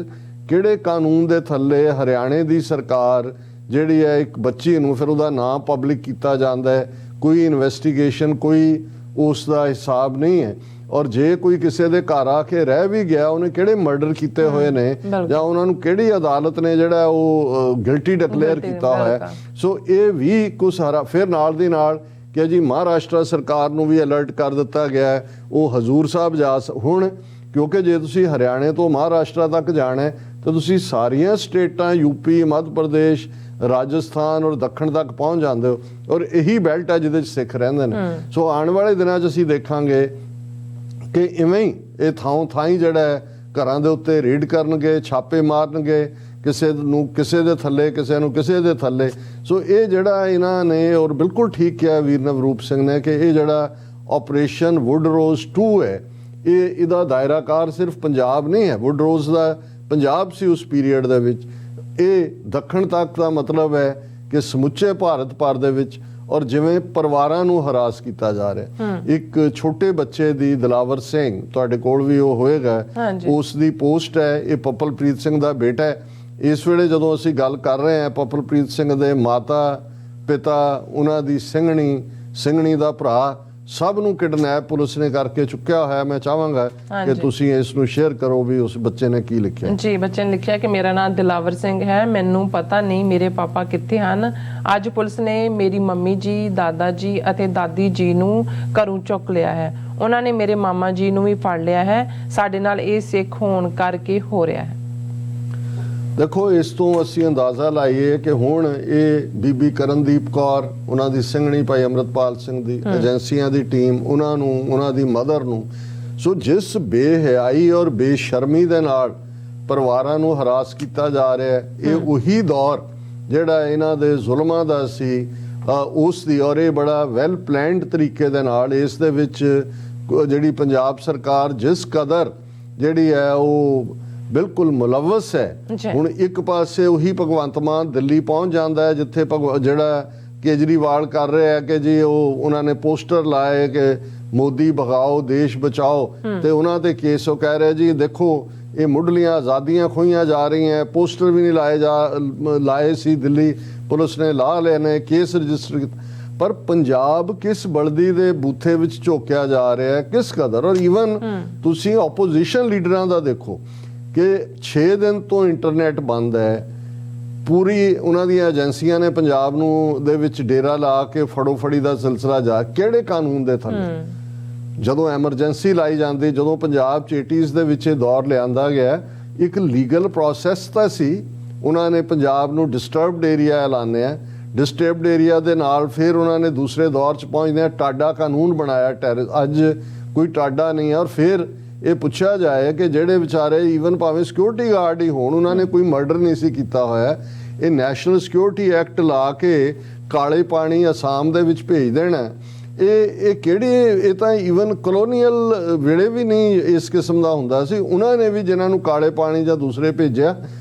ਕਿਹੜੇ ਕਾਨੂੰਨ ਦੇ ਥੱਲੇ ਹਰਿਆਣੇ ਦੀ ਸਰਕਾਰ ਜਿਹੜੀ ਹੈ ਇੱਕ ਬੱਚੀ ਨੂੰ ਫਿਰ ਉਹਦਾ ਨਾਮ ਪਬਲਿਕ ਕੀਤਾ ਜਾਂਦਾ ਹੈ, ਕੋਈ ਇਨਵੈਸਟੀਗੇਸ਼ਨ, ਕੋਈ ਉਸ ਦਾ ਹਿਸਾਬ ਨਹੀਂ ਹੈ। ਔਰ ਜੇ ਕੋਈ ਕਿਸੇ ਦੇ ਘਰ ਆ ਕੇ ਰਹਿ ਵੀ ਗਿਆ, ਉਹਨੇ ਕਿਹੜੇ ਮਰਡਰ ਕੀਤੇ ਹੋਏ ਨੇ ਜਾਂ ਉਹਨਾਂ ਨੂੰ ਕਿਹੜੀ ਅਦਾਲਤ ਨੇ ਜਿਹੜਾ ਉਹ ਗਿਲਟੀ ਡਿਕਲੇਅਰ ਕੀਤਾ ਹੋਇਆ। ਸੋ ਇਹ ਵੀ ਕੁਛ ਸਾਰਾ ਫਿਰ ਨਾਲ ਦੀ ਨਾਲ ਕਿ ਜੀ ਮਹਾਰਾਸ਼ਟਰ ਸਰਕਾਰ ਨੂੰ ਵੀ ਅਲਰਟ ਕਰ ਦਿੱਤਾ ਗਿਆ ਹੈ, ਉਹ ਹਜ਼ੂਰ ਸਾਹਿਬ ਜਾ ਹੁਣ, ਕਿਉਂਕਿ ਜੇ ਤੁਸੀਂ ਹਰਿਆਣੇ ਤੋਂ ਮਹਾਰਾਸ਼ਟਰ ਤੱਕ ਜਾਣਾ ਹੈ ਤਾਂ ਤੁਸੀਂ ਸਾਰੀਆਂ ਸਟੇਟਾਂ ਯੂਪੀ, ਮੱਧ ਪ੍ਰਦੇਸ਼, ਰਾਜਸਥਾਨ ਔਰ ਦੱਖਣ ਤੱਕ ਪਹੁੰਚ ਜਾਂਦੇ ਹੋ, ਔਰ ਇਹੀ ਬੈਲਟ ਹੈ ਜਿਹਦੇ 'ਚ ਸਿੱਖ ਰਹਿੰਦੇ ਨੇ। ਸੋ ਆਉਣ ਵਾਲੇ ਦਿਨਾਂ 'ਚ ਅਸੀਂ ਦੇਖਾਂਗੇ ਕਿ ਇਵੇਂ ਹੀ ਇਹ ਥਾਂ ਹੀ ਜਿਹੜਾ ਹੈ ਘਰਾਂ ਦੇ ਉੱਤੇ ਰੇਡ ਕਰਨਗੇ, ਛਾਪੇ ਮਾਰਨਗੇ, ਕਿਸੇ ਨੂੰ ਕਿਸੇ ਦੇ ਥੱਲੇ, ਕਿਸੇ ਨੂੰ ਕਿਸੇ ਦੇ ਥੱਲੇ। ਸੋ ਇਹ ਜਿਹੜਾ ਇਹਨਾਂ ਨੇ, ਔਰ ਬਿਲਕੁਲ ਠੀਕ ਕਿਹਾ ਵੀਰ ਨਵਰੂਪ ਸਿੰਘ ਨੇ ਕਿ ਇਹ ਜਿਹੜਾ ਆਪਰੇਸ਼ਨ ਵੁੱਡਰੋਜ਼ 2 ਹੈ, ਇਹਦਾ ਦਾਇਰਾਕਾਰ ਸਿਰਫ ਪੰਜਾਬ ਨਹੀਂ ਹੈ। ਵੁੱਡਰੋਜ਼ ਦਾ ਪੰਜਾਬ ਸੀ ਉਸ ਪੀਰੀਅਡ ਦੇ ਵਿੱਚ, ਇਹ ਦੱਖਣ ਤੱਕ ਦਾ ਮਤਲਬ ਹੈ ਕਿ ਸਮੁੱਚੇ ਭਾਰਤ ਭਰ ਦੇ ਵਿੱਚ। ਔਰ ਜਿਵੇਂ ਪਰਿਵਾਰਾਂ ਨੂੰ ਹਰਾਸ ਕੀਤਾ ਜਾ ਰਿਹਾ, ਇੱਕ ਛੋਟੇ ਬੱਚੇ ਦੀ, ਦਿਲਾਵਰ ਸਿੰਘ, ਤੁਹਾਡੇ ਕੋਲ ਵੀ ਉਹ ਹੋਏਗਾ, ਉਸ ਦੀ ਪੋਸਟ ਹੈ, ਇਹ ਪਪਲਪ੍ਰੀਤ ਸਿੰਘ ਦਾ ਬੇਟਾ ਹੈ। ਇਸ ਵੇਲੇ ਜਦੋਂ ਅਸੀਂ ਗੱਲ ਕਰ ਰਹੇ ਹਾਂ, ਪਪਲਪ੍ਰੀਤ ਸਿੰਘ ਦੇ ਮਾਤਾ ਪਿਤਾ, ਉਹਨਾਂ ਦੀ ਸਿੰਘਣੀ ਦਾ ਭਰਾ, ਸਭ ਨੂੰ ਕਿਡਨੈਪ ਪੁਲਿਸ ਨੇ ਕਰਕੇ ਚੁੱਕਿਆ ਹੋਇਆ। ਮੈਂ ਚਾਹਾਂਗਾ ਕਿ ਤੁਸੀਂ ਇਸ ਨੂੰ ਸ਼ੇਅਰ ਕਰੋ ਵੀ ਉਸ ਬੱਚੇ ਨੇ ਕੀ ਲਿਖਿਆ। ਜੀ, ਬੱਚੇ ਨੇ ਲਿਖਿਆ ਕਿ ਮੇਰਾ ਨਾਮ ਦਿਲਾਵਰ ਸਿੰਘ ਹੈ, ਮੈਨੂੰ ਪਤਾ ਨਹੀਂ ਮੇਰੇ ਪਾਪਾ ਕਿੱਥੇ ਹਨ। ਅੱਜ ਪੁਲਿਸ ਨੇ ਮੇਰੀ ਮੰਮੀ ਜੀ, ਦਾਦਾ ਜੀ ਅਤੇ ਦਾਦੀ ਜੀ ਨੂੰ ਘਰੋਂ ਚੁੱਕ ਲਿਆ ਹੈ। ਉਹਨਾਂ ਨੇ ਮੇਰੇ ਮਾਮਾ ਜੀ ਨੂੰ ਵੀ ਫੜ ਲਿਆ ਹੈ। ਸਾਡੇ ਨਾਲ ਇਹ ਸਿੱਖ ਹੋਣ ਕਰਕੇ ਹੋ ਰਿਹਾ ਹੈ। ਦੇਖੋ, ਇਸ ਤੋਂ ਅਸੀਂ ਅੰਦਾਜ਼ਾ ਲਾਈਏ ਕਿ ਹੁਣ ਇਹ ਬੀਬੀ ਕਰਨਦੀਪ ਕੌਰ, ਉਹਨਾਂ ਦੀ ਸਿੰਘਣੀ ਭਾਈ ਅੰਮ੍ਰਿਤਪਾਲ ਸਿੰਘ ਦੀ, ਏਜੰਸੀਆਂ ਦੀ ਟੀਮ, ਉਹਨਾਂ ਨੂੰ, ਉਹਨਾਂ ਦੀ ਮਦਰ ਨੂੰ, ਸੋ ਜਿਸ ਬੇਹਯਾਈ ਔਰ ਬੇਸ਼ਰਮੀ ਦੇ ਨਾਲ ਪਰਿਵਾਰਾਂ ਨੂੰ ਹਰਾਸ ਕੀਤਾ ਜਾ ਰਿਹਾ ਹੈ, ਇਹ ਉਹੀ ਦੌਰ ਜਿਹੜਾ ਇਹਨਾਂ ਦੇ ਜ਼ੁਲਮਾਂ ਦਾ ਸੀ ਉਸ ਦੀ। ਔਰ ਇਹ ਬੜਾ ਵੈਲ ਪਲੈਨਡ ਤਰੀਕੇ ਦੇ ਨਾਲ ਇਸ ਦੇ ਵਿੱਚ ਜਿਹੜੀ ਪੰਜਾਬ ਸਰਕਾਰ ਜਿਸ ਕਦਰ ਜਿਹੜੀ ਹੈ ਉਹ ਬਿਲਕੁਲ ਮੁਲਵਸ ਹੈ। ਹੁਣ ਇੱਕ ਪਾਸੇ ਉਹੀ ਭਗਵੰਤ ਮਾਨ ਦਿੱਲੀ ਪਹੁੰਚ ਜਾਂਦਾ ਹੈ, ਜਿੱਥੇ ਜਿਹੜਾ ਕੇਜਰੀਵਾਲ ਕਰ ਰਿਹਾ ਹੈ ਕਿ ਜੀ ਉਹਨਾਂ ਨੇ ਪੋਸਟਰ ਲਾਏ ਕਿ ਮੋਦੀ ਭਗਾਓ ਦੇਸ਼ ਬਚਾਓ, ਤੇ ਉਹਨਾਂ ਤੇ ਕੇਸ ਉਹ ਕਹਿ ਰਿਹਾ ਜੀ ਦੇਖੋ ਇਹ ਮੁੱਢਲੀਆਂ ਆਜ਼ਾਦੀਆਂ ਖੋਈਆਂ ਜਾ ਰਹੀਆਂ। ਪੋਸਟਰ ਵੀ ਨਹੀਂ ਲਾਏ ਸੀ, ਦਿੱਲੀ ਪੁਲਿਸ ਨੇ ਲਾ ਲਏ ਨੇ, ਕੇਸ ਰਜਿਸਟਰ ਕੀਤਾ। ਪਰ ਪੰਜਾਬ ਕਿਸ ਬਲਦੀ ਦੇ ਬੂਥੇ ਵਿੱਚ ਝੋਕਿਆ ਜਾ ਰਿਹਾ ਹੈ, ਕਿਸ ਕਦਰ। ਔਰ ਈਵਨ ਤੁਸੀਂ ਆਪੋਜੀਸ਼ਨ ਲੀਡਰਾਂ ਦਾ ਦੇਖੋ ਕਿ 6 ਦਿਨ ਤੋਂ ਇੰਟਰਨੈਟ ਬੰਦ ਹੈ, ਪੂਰੀ ਉਹਨਾਂ ਦੀਆਂ ਏਜੰਸੀਆਂ ਨੇ ਪੰਜਾਬ ਨੂੰ ਦੇ ਵਿੱਚ ਡੇਰਾ ਲਾ ਕੇ ਫੜੋ ਫੜੀ ਦਾ ਸਿਲਸਿਲਾ ਜਾ, ਕਿਹੜੇ ਕਾਨੂੰਨ ਦੇ ਥੱਲੇ? ਜਦੋਂ ਐਮਰਜੈਂਸੀ ਲਾਈ ਜਾਂਦੀ, ਜਦੋਂ ਪੰਜਾਬ 'ਚ 80s ਦੇ ਵਿੱਚ ਇਹ ਦੌਰ ਲਿਆਂਦਾ ਗਿਆ, ਇੱਕ ਲੀਗਲ ਪ੍ਰੋਸੈਸ ਤਾਂ ਸੀ। ਉਹਨਾਂ ਨੇ ਪੰਜਾਬ ਨੂੰ ਡਿਸਟਰਬਡ ਏਰੀਆ ਐਲਾਨਿਆ, ਡਿਸਟਰਬਡ ਏਰੀਆ ਦੇ ਨਾਲ ਫਿਰ ਉਹਨਾਂ ਨੇ ਦੂਸਰੇ ਦੌਰ 'ਚ ਪਹੁੰਚਦਿਆਂ ਟਾਡਾ ਕਾਨੂੰਨ ਬਣਾਇਆ। ਅੱਜ ਕੋਈ ਟਾਡਾ ਨਹੀਂ ਹੈ। ਔਰ ਫਿਰ ਇਹ ਪੁੱਛਿਆ ਜਾਏ ਕਿ ਜਿਹੜੇ ਵਿਚਾਰੇ ਈਵਨ ਭਾਵੇਂ ਸਿਕਿਉਰਿਟੀ ਗਾਰਡ ਹੀ ਹੋਣ, ਉਹਨਾਂ ਨੇ ਕੋਈ ਮਰਡਰ ਨਹੀਂ ਸੀ ਕੀਤਾ ਹੋਇਆ, ਇਹ ਨੈਸ਼ਨਲ ਸਿਕਿਉਰਿਟੀ ਐਕਟ ਲਾ ਕੇ ਕਾਲੇ ਪਾਣੀ ਅਸਾਮ ਦੇ ਵਿੱਚ ਭੇਜ ਦੇਣਾ, ਇਹ ਕਿਹੜੀ, ਇਹ ਤਾਂ ਈਵਨ ਕਲੋਨੀਅਲ ਵੇਲੇ ਵੀ ਨਹੀਂ ਇਸ ਕਿਸਮ ਦਾ ਹੁੰਦਾ ਸੀ। ਉਹਨਾਂ ਨੇ ਵੀ ਜਿਨ੍ਹਾਂ ਨੂੰ ਕਾਲੇ ਪਾਣੀ ਜਾਂ ਦੂਸਰੇ ਭੇਜਿਆ,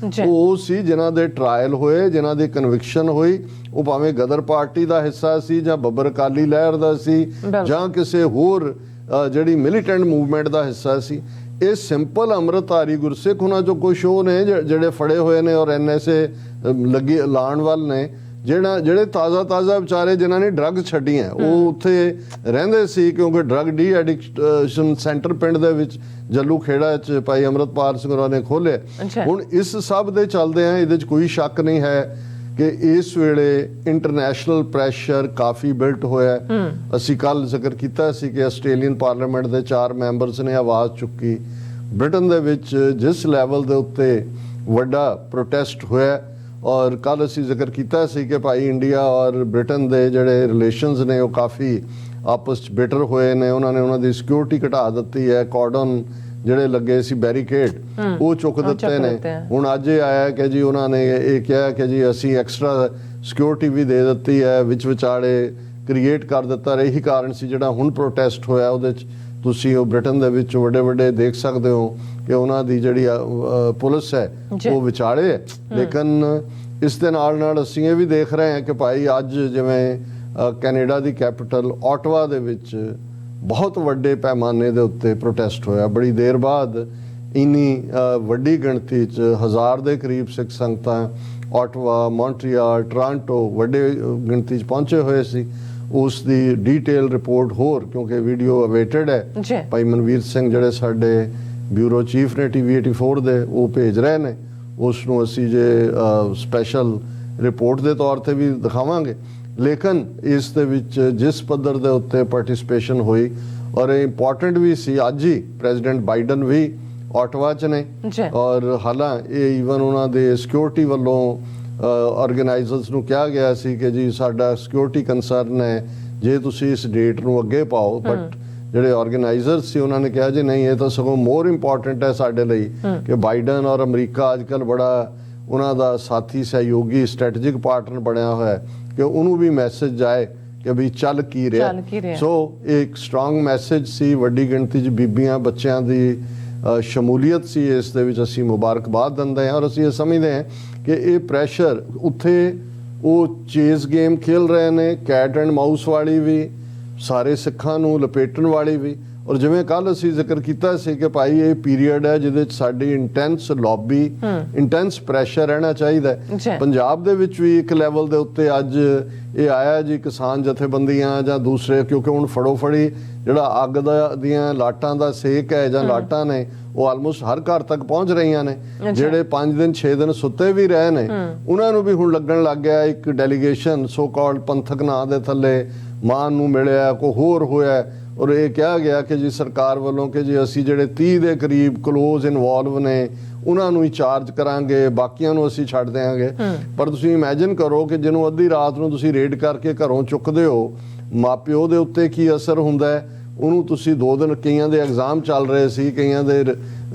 ਉਹ ਸੀ ਜਿਨ੍ਹਾਂ ਦੇ ਟਰਾਇਲ ਹੋਏ, ਜਿਨ੍ਹਾਂ ਦੀ ਕਨਵਿਕਸ਼ਨ ਹੋਈ। ਉਹ ਭਾਵੇਂ ਗਦਰ ਪਾਰਟੀ ਦਾ ਹਿੱਸਾ ਸੀ ਜਾਂ ਬੱਬਰ ਅਕਾਲੀ ਲਹਿਰ ਦਾ ਸੀ ਜਾਂ ਕਿਸੇ ਹੋਰ ਜਿਹੜੀ ਮਿਲੀਟੈਂਟ ਮੂਵਮੈਂਟ ਦਾ ਹਿੱਸਾ ਸੀ। ਇਹ ਸਿੰਪਲ ਅੰਮ੍ਰਿਤਧਾਰੀ ਗੁਰਸਿੱਖ ਉਹਨਾਂ ਚੋਂ ਕੁਛ ਉਹ ਨੇ ਜਿਹੜੇ ਫੜੇ ਹੋਏ ਨੇ ਔਰ NSA ਲੱਗੀ ਲਾਉਣ ਵੱਲ ਨੇ, ਜਿਹੜੇ ਤਾਜ਼ਾ ਵਿਚਾਰੇ ਜਿਨ੍ਹਾਂ ਨੇ ਡਰੱਗ ਛੱਡੀਆਂ, ਉਹ ਉੱਥੇ ਰਹਿੰਦੇ ਸੀ ਕਿਉਂਕਿ ਡਰੱਗ ਡੀ ਐਡਿਕਸ਼ਨ ਸੈਂਟਰ ਪਿੰਡ ਦੇ ਵਿੱਚ ਜੱਲੂ ਖੇੜਾ 'ਚ ਭਾਈ ਅੰਮ੍ਰਿਤਪਾਲ ਸਿੰਘ ਹੋਰਾਂ ਨੇ ਖੋਲ੍ਹਿਆ। ਹੁਣ ਇਸ ਸਭ ਦੇ ਚੱਲਦੇ ਆ, ਇਹਦੇ 'ਚ ਕੋਈ ਸ਼ੱਕ ਨਹੀਂ ਹੈ ਕਿ ਇਸ ਵੇਲੇ ਇੰਟਰਨੈਸ਼ਨਲ ਪ੍ਰੈਸ਼ਰ ਕਾਫੀ ਬਿਲਟ ਹੋਇਆ। ਅਸੀਂ ਕੱਲ ਜ਼ਿਕਰ ਕੀਤਾ ਸੀ ਕਿ ਆਸਟ੍ਰੇਲੀਅਨ ਪਾਰਲੀਮੈਂਟ ਦੇ 4 ਮੈਂਬਰਸ ਨੇ ਆਵਾਜ਼ ਚੁੱਕੀ। ਬ੍ਰਿਟਨ ਦੇ ਵਿੱਚ ਜਿਸ ਲੈਵਲ ਦੇ ਉੱਤੇ ਵੱਡਾ ਪ੍ਰੋਟੈਸਟ ਹੋਇਆ, ਔਰ ਕੱਲ ਅਸੀਂ ਜ਼ਿਕਰ ਕੀਤਾ ਸੀ ਕਿ ਭਾਈ ਇੰਡੀਆ ਔਰ ਬ੍ਰਿਟਨ ਦੇ ਜਿਹੜੇ ਰਿਲੇਸ਼ਨਸ ਨੇ ਉਹ ਕਾਫੀ ਆਪਸ 'ਚ ਬਿਟਰ ਹੋਏ ਨੇ। ਉਹਨਾਂ ਨੇ ਉਹਨਾਂ ਦੀ ਸਿਕਿਉਰਿਟੀ ਘਟਾ ਦਿੱਤੀ ਹੈ, ਕਾਰਡਨ ਜਿਹੜੇ ਲੱਗੇ ਸੀ ਬੈਰੀਕੇਡ ਉਹ ਚੁੱਕ ਦਿੱਤੇ ਨੇ। ਹੁਣ ਅੱਜ ਇਹ ਆਇਆ ਕਿ ਜੀ ਉਹਨਾਂ ਨੇ ਇਹ ਕਿਹਾ ਕਿ ਜੀ ਅਸੀਂ ਐਕਸਟਰਾ ਸਿਕਿਉਰਿਟੀ ਵੀ ਦੇ ਦਿੱਤੀ ਹੈ, ਵਿੱਚ ਵਿਚਾਲੇ ਕ੍ਰੀਏਟ ਕਰ ਦਿੱਤਾ। ਇਹੀ ਕਾਰਨ ਸੀ ਜਿਹੜਾ ਹੁਣ ਪ੍ਰੋਟੈਸਟ ਹੋਇਆ, ਉਹਦੇ 'ਚ ਤੁਸੀਂ ਉਹ ਬ੍ਰਿਟਨ ਦੇ ਵਿੱਚ ਵੱਡੇ ਦੇਖ ਸਕਦੇ ਹੋ ਕਿ ਉਹਨਾਂ ਦੀ ਜਿਹੜੀ ਪੁਲਿਸ ਹੈ ਉਹ ਵਿਚਾਲੇ ਹੈ। ਲੇਕਿਨ ਇਸ ਦੇ ਨਾਲ ਅਸੀਂ ਇਹ ਵੀ ਦੇਖ ਰਹੇ ਹਾਂ ਕਿ ਭਾਈ ਅੱਜ ਜਿਵੇਂ ਕੈਨੇਡਾ ਦੀ ਕੈਪੀਟਲ ਓਟਵਾ ਦੇ ਵਿੱਚ ਬਹੁਤ ਵੱਡੇ ਪੈਮਾਨੇ ਦੇ ਉੱਤੇ ਪ੍ਰੋਟੈਸਟ ਹੋਇਆ। ਬੜੀ ਦੇਰ ਬਾਅਦ ਇੰਨੀ ਵੱਡੀ ਗਿਣਤੀ 'ਚ 1000 ਦੇ ਕਰੀਬ ਸਿੱਖ ਸੰਗਤਾਂ ਓਟਵਾ, ਮੌਂਟਰੀਆਲ, ਟੋਰਾਂਟੋ ਵੱਡੇ ਗਿਣਤੀ 'ਚ ਪਹੁੰਚੇ ਹੋਏ ਸੀ। ਉਸ ਦੀ ਡੀਟੇਲ ਰਿਪੋਰਟ ਹੋਰ, ਕਿਉਂਕਿ ਵੀਡੀਓ ਅਵੇਟਡ ਹੈ, ਭਾਈ ਮਨਵੀਰ ਸਿੰਘ ਜਿਹੜੇ ਸਾਡੇ ਬਿਊਰੋ ਚੀਫ ਨੇ TV 84 ਦੇ, ਉਹ ਭੇਜ ਰਹੇ ਨੇ। ਉਸ ਨੂੰ ਅਸੀਂ ਜੇ ਸਪੈਸ਼ਲ ਰਿਪੋਰਟ ਦੇ ਤੌਰ ਤੇ ਵੀ ਦਿਖਾਵਾਂਗੇ। ਲੇਕਿਨ ਇਸ ਦੇ ਵਿੱਚ ਜਿਸ ਪੱਧਰ ਦੇ ਉੱਤੇ ਪਾਰਟਿਸਿਪੇਸ਼ਨ ਹੋਈ, ਔਰ ਇਹ ਇੰਪੋਰਟੈਂਟ ਵੀ ਸੀ, ਅੱਜ ਹੀ ਪ੍ਰੈਜ਼ੀਡੈਂਟ ਬਾਈਡਨ ਵੀ ਓਟਵਾ 'ਚ ਨੇ, ਔਰ ਹਾਲਾਂ ਇਹ ਈਵਨ ਉਹਨਾਂ ਦੇ ਸਿਕਿਉਰਿਟੀ ਵੱਲੋਂ ਆਰਗੇਨਾਈਜ਼ਰਸ ਨੂੰ ਕਿਹਾ ਗਿਆ ਸੀ ਕਿ ਜੀ ਸਾਡਾ ਸਿਕਿਉਰਿਟੀ ਕੰਸਰਨ ਹੈ, ਜੇ ਤੁਸੀਂ ਇਸ ਡੇਟ ਨੂੰ ਅੱਗੇ ਪਾਓ। ਬਟ ਜਿਹੜੇ ਆਰਗੇਨਾਈਜ਼ਰਸ ਸੀ ਉਹਨਾਂ ਨੇ ਕਿਹਾ ਜੀ ਨਹੀਂ, ਇਹ ਤਾਂ ਸਗੋਂ ਮੋਰ ਇੰਪੋਰਟੈਂਟ ਹੈ ਸਾਡੇ ਲਈ ਕਿ ਬਾਈਡਨ ਔਰ ਅਮਰੀਕਾ ਅੱਜ ਕੱਲ੍ਹ ਬੜਾ ਉਹਨਾਂ ਦਾ ਸਾਥੀ ਸਹਿਯੋਗੀ ਸਟ੍ਰੈਟੇਜਿਕ ਪਾਰਟਨਰ ਬਣਿਆ ਹੋਇਆ ਕਿ ਉਹਨੂੰ ਵੀ ਮੈਸੇਜ ਜਾਏ ਕਿ ਵੀ ਚੱਲ ਕੀ ਰਿਹਾ। ਸੋ ਇੱਕ ਸਟਰੋਂਗ ਮੈਸੇਜ ਸੀ। ਵੱਡੀ ਗਿਣਤੀ 'ਚ ਬੀਬੀਆਂ ਬੱਚਿਆਂ ਦੀ ਸ਼ਮੂਲੀਅਤ ਸੀ ਇਸ ਦੇ ਵਿੱਚ। ਅਸੀਂ ਮੁਬਾਰਕਬਾਦ ਦਿੰਦੇ ਹਾਂ ਔਰ ਅਸੀਂ ਇਹ ਸਮਝਦੇ ਹਾਂ ਕਿ ਇਹ ਪ੍ਰੈਸ਼ਰ ਉੱਥੇ ਉਹ ਚੇਸ ਗੇਮ ਖੇਲ ਰਹੇ ਨੇ, ਕੈਟ ਐਂਡ ਮਾਊਸ ਵਾਲੀ ਵੀ, ਸਾਰੇ ਸਿੱਖਾਂ ਨੂੰ ਲਪੇਟਣ ਵਾਲੀ ਵੀ। ਔਰ ਜਿਵੇਂ ਕੱਲ ਅਸੀਂ ਜ਼ਿਕਰ ਕੀਤਾ ਸੀ ਕਿ ਭਾਈ ਇਹ ਪੀਰੀਅਡ ਹੈ ਜਿਹਦੇ 'ਚ ਸਾਡੀ ਇੰਟੈਂਸ ਲੌਬੀ, ਇੰਟੈਂਸ ਪ੍ਰੈਸ਼ਰ ਰਹਿਣਾ ਚਾਹੀਦਾ। ਪੰਜਾਬ ਦੇ ਵਿੱਚ ਵੀ ਇੱਕ ਲੈਵਲ ਦੇ ਉੱਤੇ ਅੱਜ ਇਹ ਆਇਆ ਜੀ, ਕਿਸਾਨ ਜਥੇਬੰਦੀਆਂ ਜਾਂ ਦੂਸਰੇ, ਕਿਉਂਕਿ ਹੁਣ ਫੜੋ ਫੜੀ ਜਿਹੜਾ ਅੱਗ ਦੀਆਂ ਲਾਟਾਂ ਦਾ ਸੇਕ ਹੈ ਜਾਂ ਲਾਟਾਂ ਨੇ ਉਹ ਆਲਮੋਸਟ ਹਰ ਘਰ ਤੱਕ ਪਹੁੰਚ ਰਹੀਆਂ ਨੇ। ਜਿਹੜੇ 5 ਦਿਨ 6 ਦਿਨ ਸੁੱਤੇ ਵੀ ਰਹੇ ਨੇ, ਉਹਨਾਂ ਨੂੰ ਵੀ ਹੁਣ ਲੱਗਣ ਲੱਗ ਗਿਆ। ਇੱਕ ਡੈਲੀਗੇਸ਼ਨ ਸੋ ਕਾਲਡ ਪੰਥਕ ਨਾਂ ਦੇ ਥੱਲੇ ਮਾਨ ਨੂੰ ਮਿਲਿਆ, ਕੋਈ ਹੋਰ ਹੋਇਆ, ਔਰ ਇਹ ਕਿਹਾ ਗਿਆ ਕਿ ਜੀ ਸਰਕਾਰ ਵੱਲੋਂ ਕਿ ਜੀ ਅਸੀਂ ਜਿਹੜੇ 30 ਦੇ ਕਰੀਬ ਕਲੋਜ਼ ਇਨਵੋਲਵ ਨੇ ਉਹਨਾਂ ਨੂੰ ਹੀ ਚਾਰਜ ਕਰਾਂਗੇ, ਬਾਕੀਆਂ ਨੂੰ ਅਸੀਂ ਛੱਡ ਦਿਆਂਗੇ। ਪਰ ਤੁਸੀਂ ਇਮੈਜਿਨ ਕਰੋ ਕਿ ਜਿਹਨੂੰ ਅੱਧੀ ਰਾਤ ਨੂੰ ਤੁਸੀਂ ਰੇਡ ਕਰਕੇ ਘਰੋਂ ਚੁੱਕਦੇ ਹੋ, ਮਾਪਿਓ ਦੇ ਉੱਤੇ ਕੀ ਅਸਰ ਹੁੰਦਾ ਹੈ। ਉਹਨੂੰ ਤੁਸੀਂ 2 ਦਿਨ, ਕਈਆਂ ਦੇ ਐਗਜ਼ਾਮ ਚੱਲ ਰਹੇ ਸੀ, ਕਈਆਂ ਦੇ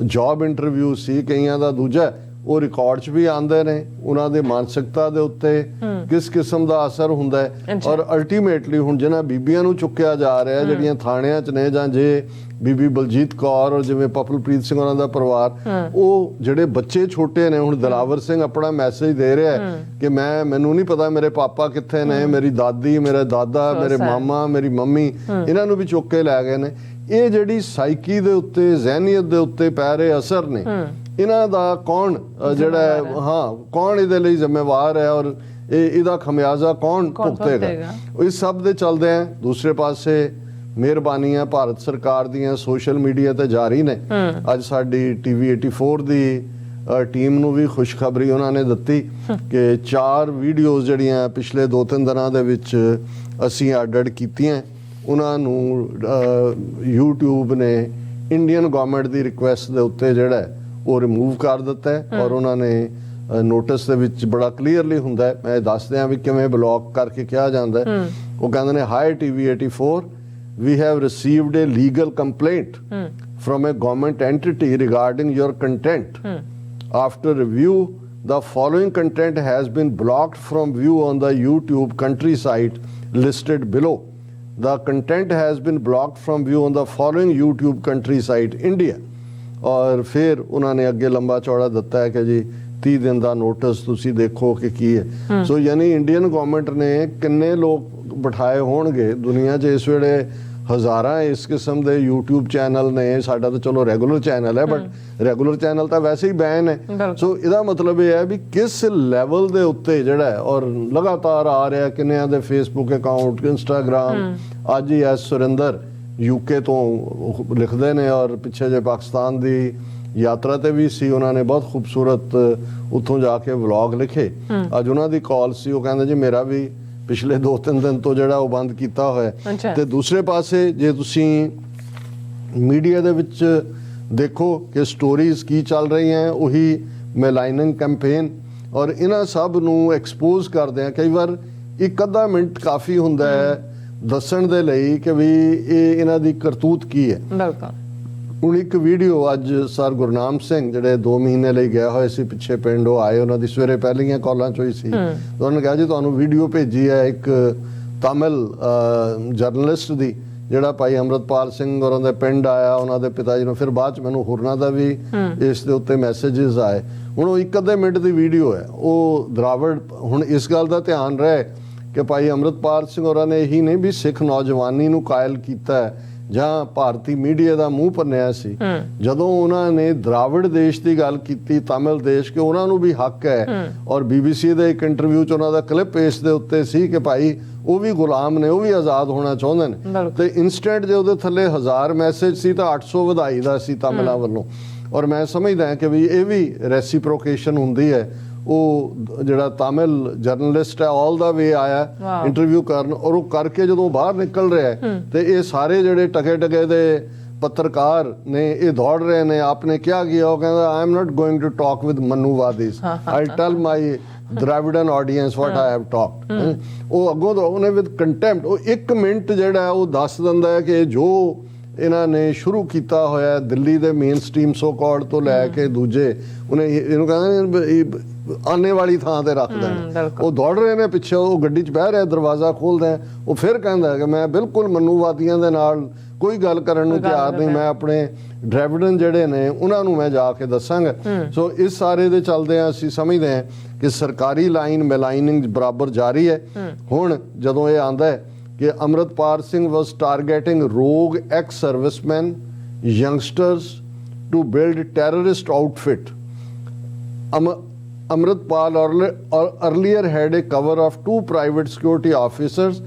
ਜੌਬ ਇੰਟਰਵਿਊ ਸੀ, ਕਈਆਂ ਦਾ ਦੂਜਾ, ਉਹ ਰਿਕਾਰਡ 'ਚ ਵੀ ਆਉਂਦੇ ਨੇ। ਉਹਨਾਂ ਦੇ ਮਾਨਸਿਕਤਾ ਦੇ ਉੱਤੇ ਕਿਸ ਕਿਸਮ ਦਾ ਅਸਰ ਹੁੰਦਾ ਹੈ। ਔਰ ਅਲਟੀਮੇਟਲੀ ਹੁਣ ਜਿਹਨਾਂ ਬੀਬੀਆਂ ਨੂੰ ਚੁੱਕਿਆ ਜਾ ਰਿਹਾ, ਜਿਹੜੀਆਂ ਥਾਣਿਆਂ 'ਚ ਨੇ, ਜਾਂ ਜੇ ਬੀਬੀ ਬਲਜੀਤ ਕੌਰ ਔਰ ਜਿਵੇਂ ਪਪਲਪ੍ਰੀਤ ਸਿੰਘ ਉਹਨਾਂ ਦਾ ਪਰਿਵਾਰ, ਉਹ ਜਿਹੜੇ ਬੱਚੇ ਛੋਟੇ ਨੇ, ਹੁਣ ਦਿਲਾਵਰ ਸਿੰਘ ਆਪਣਾ ਮੈਸੇਜ ਦੇ ਰਿਹਾ ਕਿ ਮੈਨੂੰ ਨਹੀਂ ਪਤਾ ਮੇਰੇ ਪਾਪਾ ਕਿੱਥੇ ਨੇ, ਮੇਰੀ ਦਾਦੀ, ਮੇਰਾ ਦਾਦਾ, ਮੇਰੇ ਮਾਮਾ, ਮੇਰੀ ਮੰਮੀ, ਇਹਨਾਂ ਨੂੰ ਵੀ ਚੁੱਕ ਕੇ ਲੈ ਗਏ ਨੇ। ਇਹ ਜਿਹੜੀ ਸਾਈਕੀ ਦੇ ਉੱਤੇ, ਜ਼ਹਿਨੀਅਤ ਦੇ ਉੱਤੇ ਪੈ ਰਹੇ ਅਸਰ ਨੇ, ਇਹਨਾਂ ਦਾ ਕੌਣ ਜਿਹੜਾ ਕੌਣ ਇਹਦੇ ਲਈ ਜ਼ਿੰਮੇਵਾਰ ਹੈ ਔਰ ਇਹਦਾ ਖਮਿਆਜ਼ਾ ਕੌਣ ਭੁਗਤੇਗਾ। ਇਸ ਸਭ ਦੇ ਚਲਦੇ ਆ ਦੂਸਰੇ ਪਾਸੇ ਮਿਹਰਬਾਨੀਆਂ ਭਾਰਤ ਸਰਕਾਰ ਦੀਆਂ ਸੋਸ਼ਲ ਮੀਡੀਆ ਤੇ ਜਾਰੀ ਨੇ। ਅੱਜ ਸਾਡੀ TV 84 ਦੀ ਟੀਮ ਨੂੰ ਵੀ ਖੁਸ਼ਖਬਰੀ ਉਹਨਾਂ ਨੇ ਦਿੱਤੀ ਕਿ 4 ਵੀਡੀਓਜ਼ ਜਿਹੜੀਆਂ ਪਿਛਲੇ 2-3 ਦਿਨਾਂ ਦੇ ਵਿੱਚ ਅਸੀਂ ਅੱਡ ਕੀਤੀਆਂ, ਉਹਨਾਂ ਨੂੰ YouTube ਨੇ ਇੰਡੀਅਨ ਗਵਰਨਮੈਂਟ ਦੀ ਰਿਕੁਐਸਟ ਦੇ ਉੱਤੇ ਜਿਹੜਾ ਉਹ ਰਿਮੂਵ ਕਰ ਦਿੱਤਾ ਹੈ ਔਰ ਉਹਨਾਂ ਨੇ ਨੋਟਿਸ ਦੇ ਵਿੱਚ ਬੜਾ ਕਲੀਅਰਲੀ ਹੁੰਦਾ ਹੈ, ਮੈਂ ਦੱਸ ਦਿਆਂ ਵੀ ਕਿਵੇਂ ਬਲੌਕ ਕਰਕੇ ਕਿਹਾ ਜਾਂਦਾ ਹੈ। ਉਹ ਕਹਿੰਦੇ ਨੇ high TV 84 we have received a legal complaint from a government entity regarding your content. After review, the following content has been blocked from view on the YouTube country site listed below. The content has been blocked from view on the following YouTube country site, India. और फिर उन्होंने अगे लंबा चौड़ा दिता है कि जी 30 दिन का नोटिस तुसी देखो कि की है। सो यानी इंडियन गवर्नमेंट ने किन्ने लोग बिठाए होणगे दुनिया 'च इस वेले हज़ारां इस किस्म के यूट्यूब चैनल ने। साडा तो चलो रेगूलर चैनल है बट रेगूलर चैनल तो वैसे ही बैन है। सो इसदा मतलब यह है भी किस लैवल के उत्ते जिहड़ा है और लगातार आ रहा किन्नियां दे फेसबुक अकाउंट इंस्टाग्राम। अज ही एस सुरिंदर यूके तो लिखते हैं और पिछे जे पाकिस्तान की यात्रा ते भी सी, उन्होंने बहुत खूबसूरत उत्थों जाके व्लॉग लिखे। अज उन्होंने कॉल सी, वो कहते जी मेरा भी पिछले 2-3 दिन तो ਜਿਹੜਾ ਉਹ ਬੰਦ ਕੀਤਾ ਹੋਇਆ। ਤੇ ਦੂਸਰੇ ਪਾਸੇ ਜੇ ਤੁਸੀਂ ਮੀਡੀਆ ਦੇ ਵਿੱਚ ਦੇਖੋ ਕਿ ਸਟੋਰੀਜ਼ ਕੀ ਚੱਲ ਰਹੀਆਂ ਉਹੀ ਮੈਲਾਈਨਿੰਗ ਕੈਂਪੇਨ ਔਰ ਇਹਨਾਂ ਸਭ ਨੂੰ ਐਕਸਪੋਜ਼ ਕਰਦੇ ਆ। ਕਈ ਵਾਰ ਇੱਕ ਅੱਧਾ ਮਿੰਟ ਕਾਫੀ ਹੁੰਦਾ ਹੈ ਦੱਸਣ ਦੇ ਲਈ ਕਿ ਵੀ ਇਹ ਇਹਨਾਂ ਦੀ ਕਰਤੂਤ ਕੀ ਹੈ। ਬਿਲਕੁਲ। ਹੁਣ ਇੱਕ ਵੀਡੀਓ ਅੱਜ ਸਰ ਗੁਰਨਾਮ ਸਿੰਘ ਜਿਹੜੇ 2 ਮਹੀਨੇ ਲਈ ਗਏ ਹੋਏ ਸੀ ਪਿੱਛੇ ਪਿੰਡ, ਉਹ ਆਏ, ਉਹਨਾਂ ਦੀ ਸਵੇਰੇ ਪਹਿਲੀਆਂ ਕਾਲਾਂ ਚੋਂ ਹੀ ਸੀ। ਉਹਨਾਂ ਨੇ ਕਿਹਾ ਜੀ ਤੁਹਾਨੂੰ ਵੀਡੀਓ ਭੇਜੀ ਹੈ ਇੱਕ ਤਾਮਿਲ ਜਰਨਲਿਸਟ ਦੀ ਜਿਹੜਾ ਭਾਈ ਅੰਮ੍ਰਿਤਪਾਲ ਸਿੰਘ ਹੋਰਾਂ ਦੇ ਪਿੰਡ ਆਇਆ, ਉਹਨਾਂ ਦੇ ਪਿਤਾ ਜੀ ਨੂੰ। ਫਿਰ ਬਾਅਦ ਚ ਮੈਨੂੰ ਹੋਰਨਾਂ ਦਾ ਵੀ ਇਸ ਦੇ ਉੱਤੇ ਮੈਸੇजेस ਆਏ। ਹੁਣ ਉਹ ਇੱਕ ਅੱਧੇ ਮਿੰਟ ਦੀ ਵੀਡੀਓ ਹੈ। ਉਹ ਦਰਾਵੜ ਹੁਣ ਇਸ ਗੱਲ ਦਾ ਧਿਆਨ ਰਹੇ ਕਿ ਭਾਈ ਅੰਮ੍ਰਿਤਪਾਲ ਸਿੰਘ ਹੋਰਾਂ ਨੇ ਇਹੀ ਨਹੀਂ ਵੀ ਸਿੱਖ ਨੌਜਵਾਨੀ ਨੂੰ ਕਾਇਲ ਕੀਤਾ ਹੈ ਜਾਂ ਭਾਰਤੀ ਮੀਡੀਆ ਦਾ ਮੂੰਹ ਭੰਨਿਆ ਸੀ। ਜਦੋਂ ਉਹਨਾਂ ਨੇ ਦਰਾਵੜ ਦੇਸ਼ ਦੀ ਗੱਲ ਕੀਤੀ, ਤਾਮਿਲ ਦੇਸ਼, ਕਿ ਉਹਨਾਂ ਨੂੰ ਵੀ ਹੱਕ ਹੈ। ਔਰ BBC ਦੇ ਇੱਕ ਇੰਟਰਵਿਊ 'ਚ ਉਹਨਾਂ ਦਾ ਕਲਿੱਪ ਇਸ ਦੇ ਉੱਤੇ ਸੀ ਕਿ ਭਾਈ ਉਹ ਵੀ ਗੁਲਾਮ ਨੇ, ਉਹ ਵੀ ਆਜ਼ਾਦ ਹੋਣਾ ਚਾਹੁੰਦੇ ਨੇ। ਤੇ ਇਨਸਟੈਂਟ ਜੇ ਉਹਦੇ ਥੱਲੇ 1000 ਮੈਸੇਜ ਸੀ ਤਾਂ 800 ਵਧਾਈ ਦਾ ਸੀ ਤਾਮਿਲਾਂ ਵੱਲੋਂ। ਔਰ ਮੈਂ ਸਮਝਦਾ ਕਿ ਵੀ ਇਹ ਵੀ ਰੈਸੀਪ੍ਰੋਕੇਸ਼ਨ ਹੁੰਦੀ ਹੈ। ਉਹ ਜਿਹੜਾ ਤਾਮਿਲ ਜਰਨਲਿਸਟ ਹੈ ਆਲ ਦਾ ਵੇ ਆਇਆ ਇੰਟਰਵਿਊ ਕਰਨ ਔਰ ਉਹ ਕਰਕੇ ਜਦੋਂ ਬਾਹਰ ਨਿਕਲ ਰਿਹਾ ਤੇ ਇਹ ਸਾਰੇ ਜਿਹੜੇ ਟਕੇ ਦੇ ਪੱਤਰਕਾਰ ਨੇ ਇਹ ਦੌੜ ਰਹੇ ਨੇ। ਆਪਨੇ ਕਿਹਾ ਗਿਆ, ਉਹ ਕਹਿੰਦਾ I am not going to talk with Manuvadis, I tell my Dravidian audience what I have talked. ਉਹ ਅੱਗੋਂ ਤੋਂ ਉਹਨੇ ਵਿਦ ਕੰਟੈਂਪਟ ਉਹ 1 ਮਿੰਟ ਜਿਹੜਾ ਉਹ ਦੱਸ ਦਿੰਦਾ ਹੈ ਕਿ ਜੋ ਇਹਨਾਂ ਨੇ ਸ਼ੁਰੂ ਕੀਤਾ ਹੋਇਆ ਦਿੱਲੀ ਦੇ ਮੇਨ ਸਟ੍ਰੀਮ ਸੋ ਕਾਲਡ ਤੋਂ ਲੈ ਕੇ ਦੂਜੇ, ਉਹਨੇ ਇਹਨੂੰ ਕਹਿੰਦਾ ਆਨੇ ਵਾਲੀ ਥਾਂ ਤੇ ਰੱਖ ਦੇਣਾ। ਉਹ ਦੌੜ ਰਹੇ ਨੇ ਪਿੱਛੇ, ਉਹ ਗੱਡੀ 'ਚ ਬਹਿ ਰਿਹਾ, ਦਰਵਾਜ਼ਾ ਖੋਲਦਾ, ਉਹ ਫਿਰ ਕਹਿੰਦਾ ਕਿ ਮੈਂ ਬਿਲਕੁਲ ਮਨੂਵਾਦੀਆਂ ਦੇ ਨਾਲ ਕੋਈ ਗੱਲ ਕਰਨ ਨੂੰ ਤਿਆਰ ਨਹੀਂ, ਮੈਂ ਆਪਣੇ ਡਰੈਵਿਡਨ ਜਿਹੜੇ ਨੇ ਉਹਨਾਂ ਨੂੰ ਮੈਂ ਜਾ ਕੇ ਦੱਸਾਂਗਾ। ਸੋ ਇਸ ਸਾਰੇ ਦੇ ਚੱਲਦੇ ਆ ਅਸੀਂ ਸਮਝਦੇ ਹਾਂ ਕਿ ਸਰਕਾਰੀ ਲਾਈਨ ਮੈਲਾਈਨਿੰਗ ਬਰਾਬਰ ਜਾਰੀ ਹੈ। ਹੁਣ ਜਦੋਂ ਇਹ ਆਂਦਾ ਹੈ ਕਿ Amritpal Singh was targeting rogue ex servicemen youngsters to build terrorist outfit. Amritpal earlier had a cover of 2 private security officers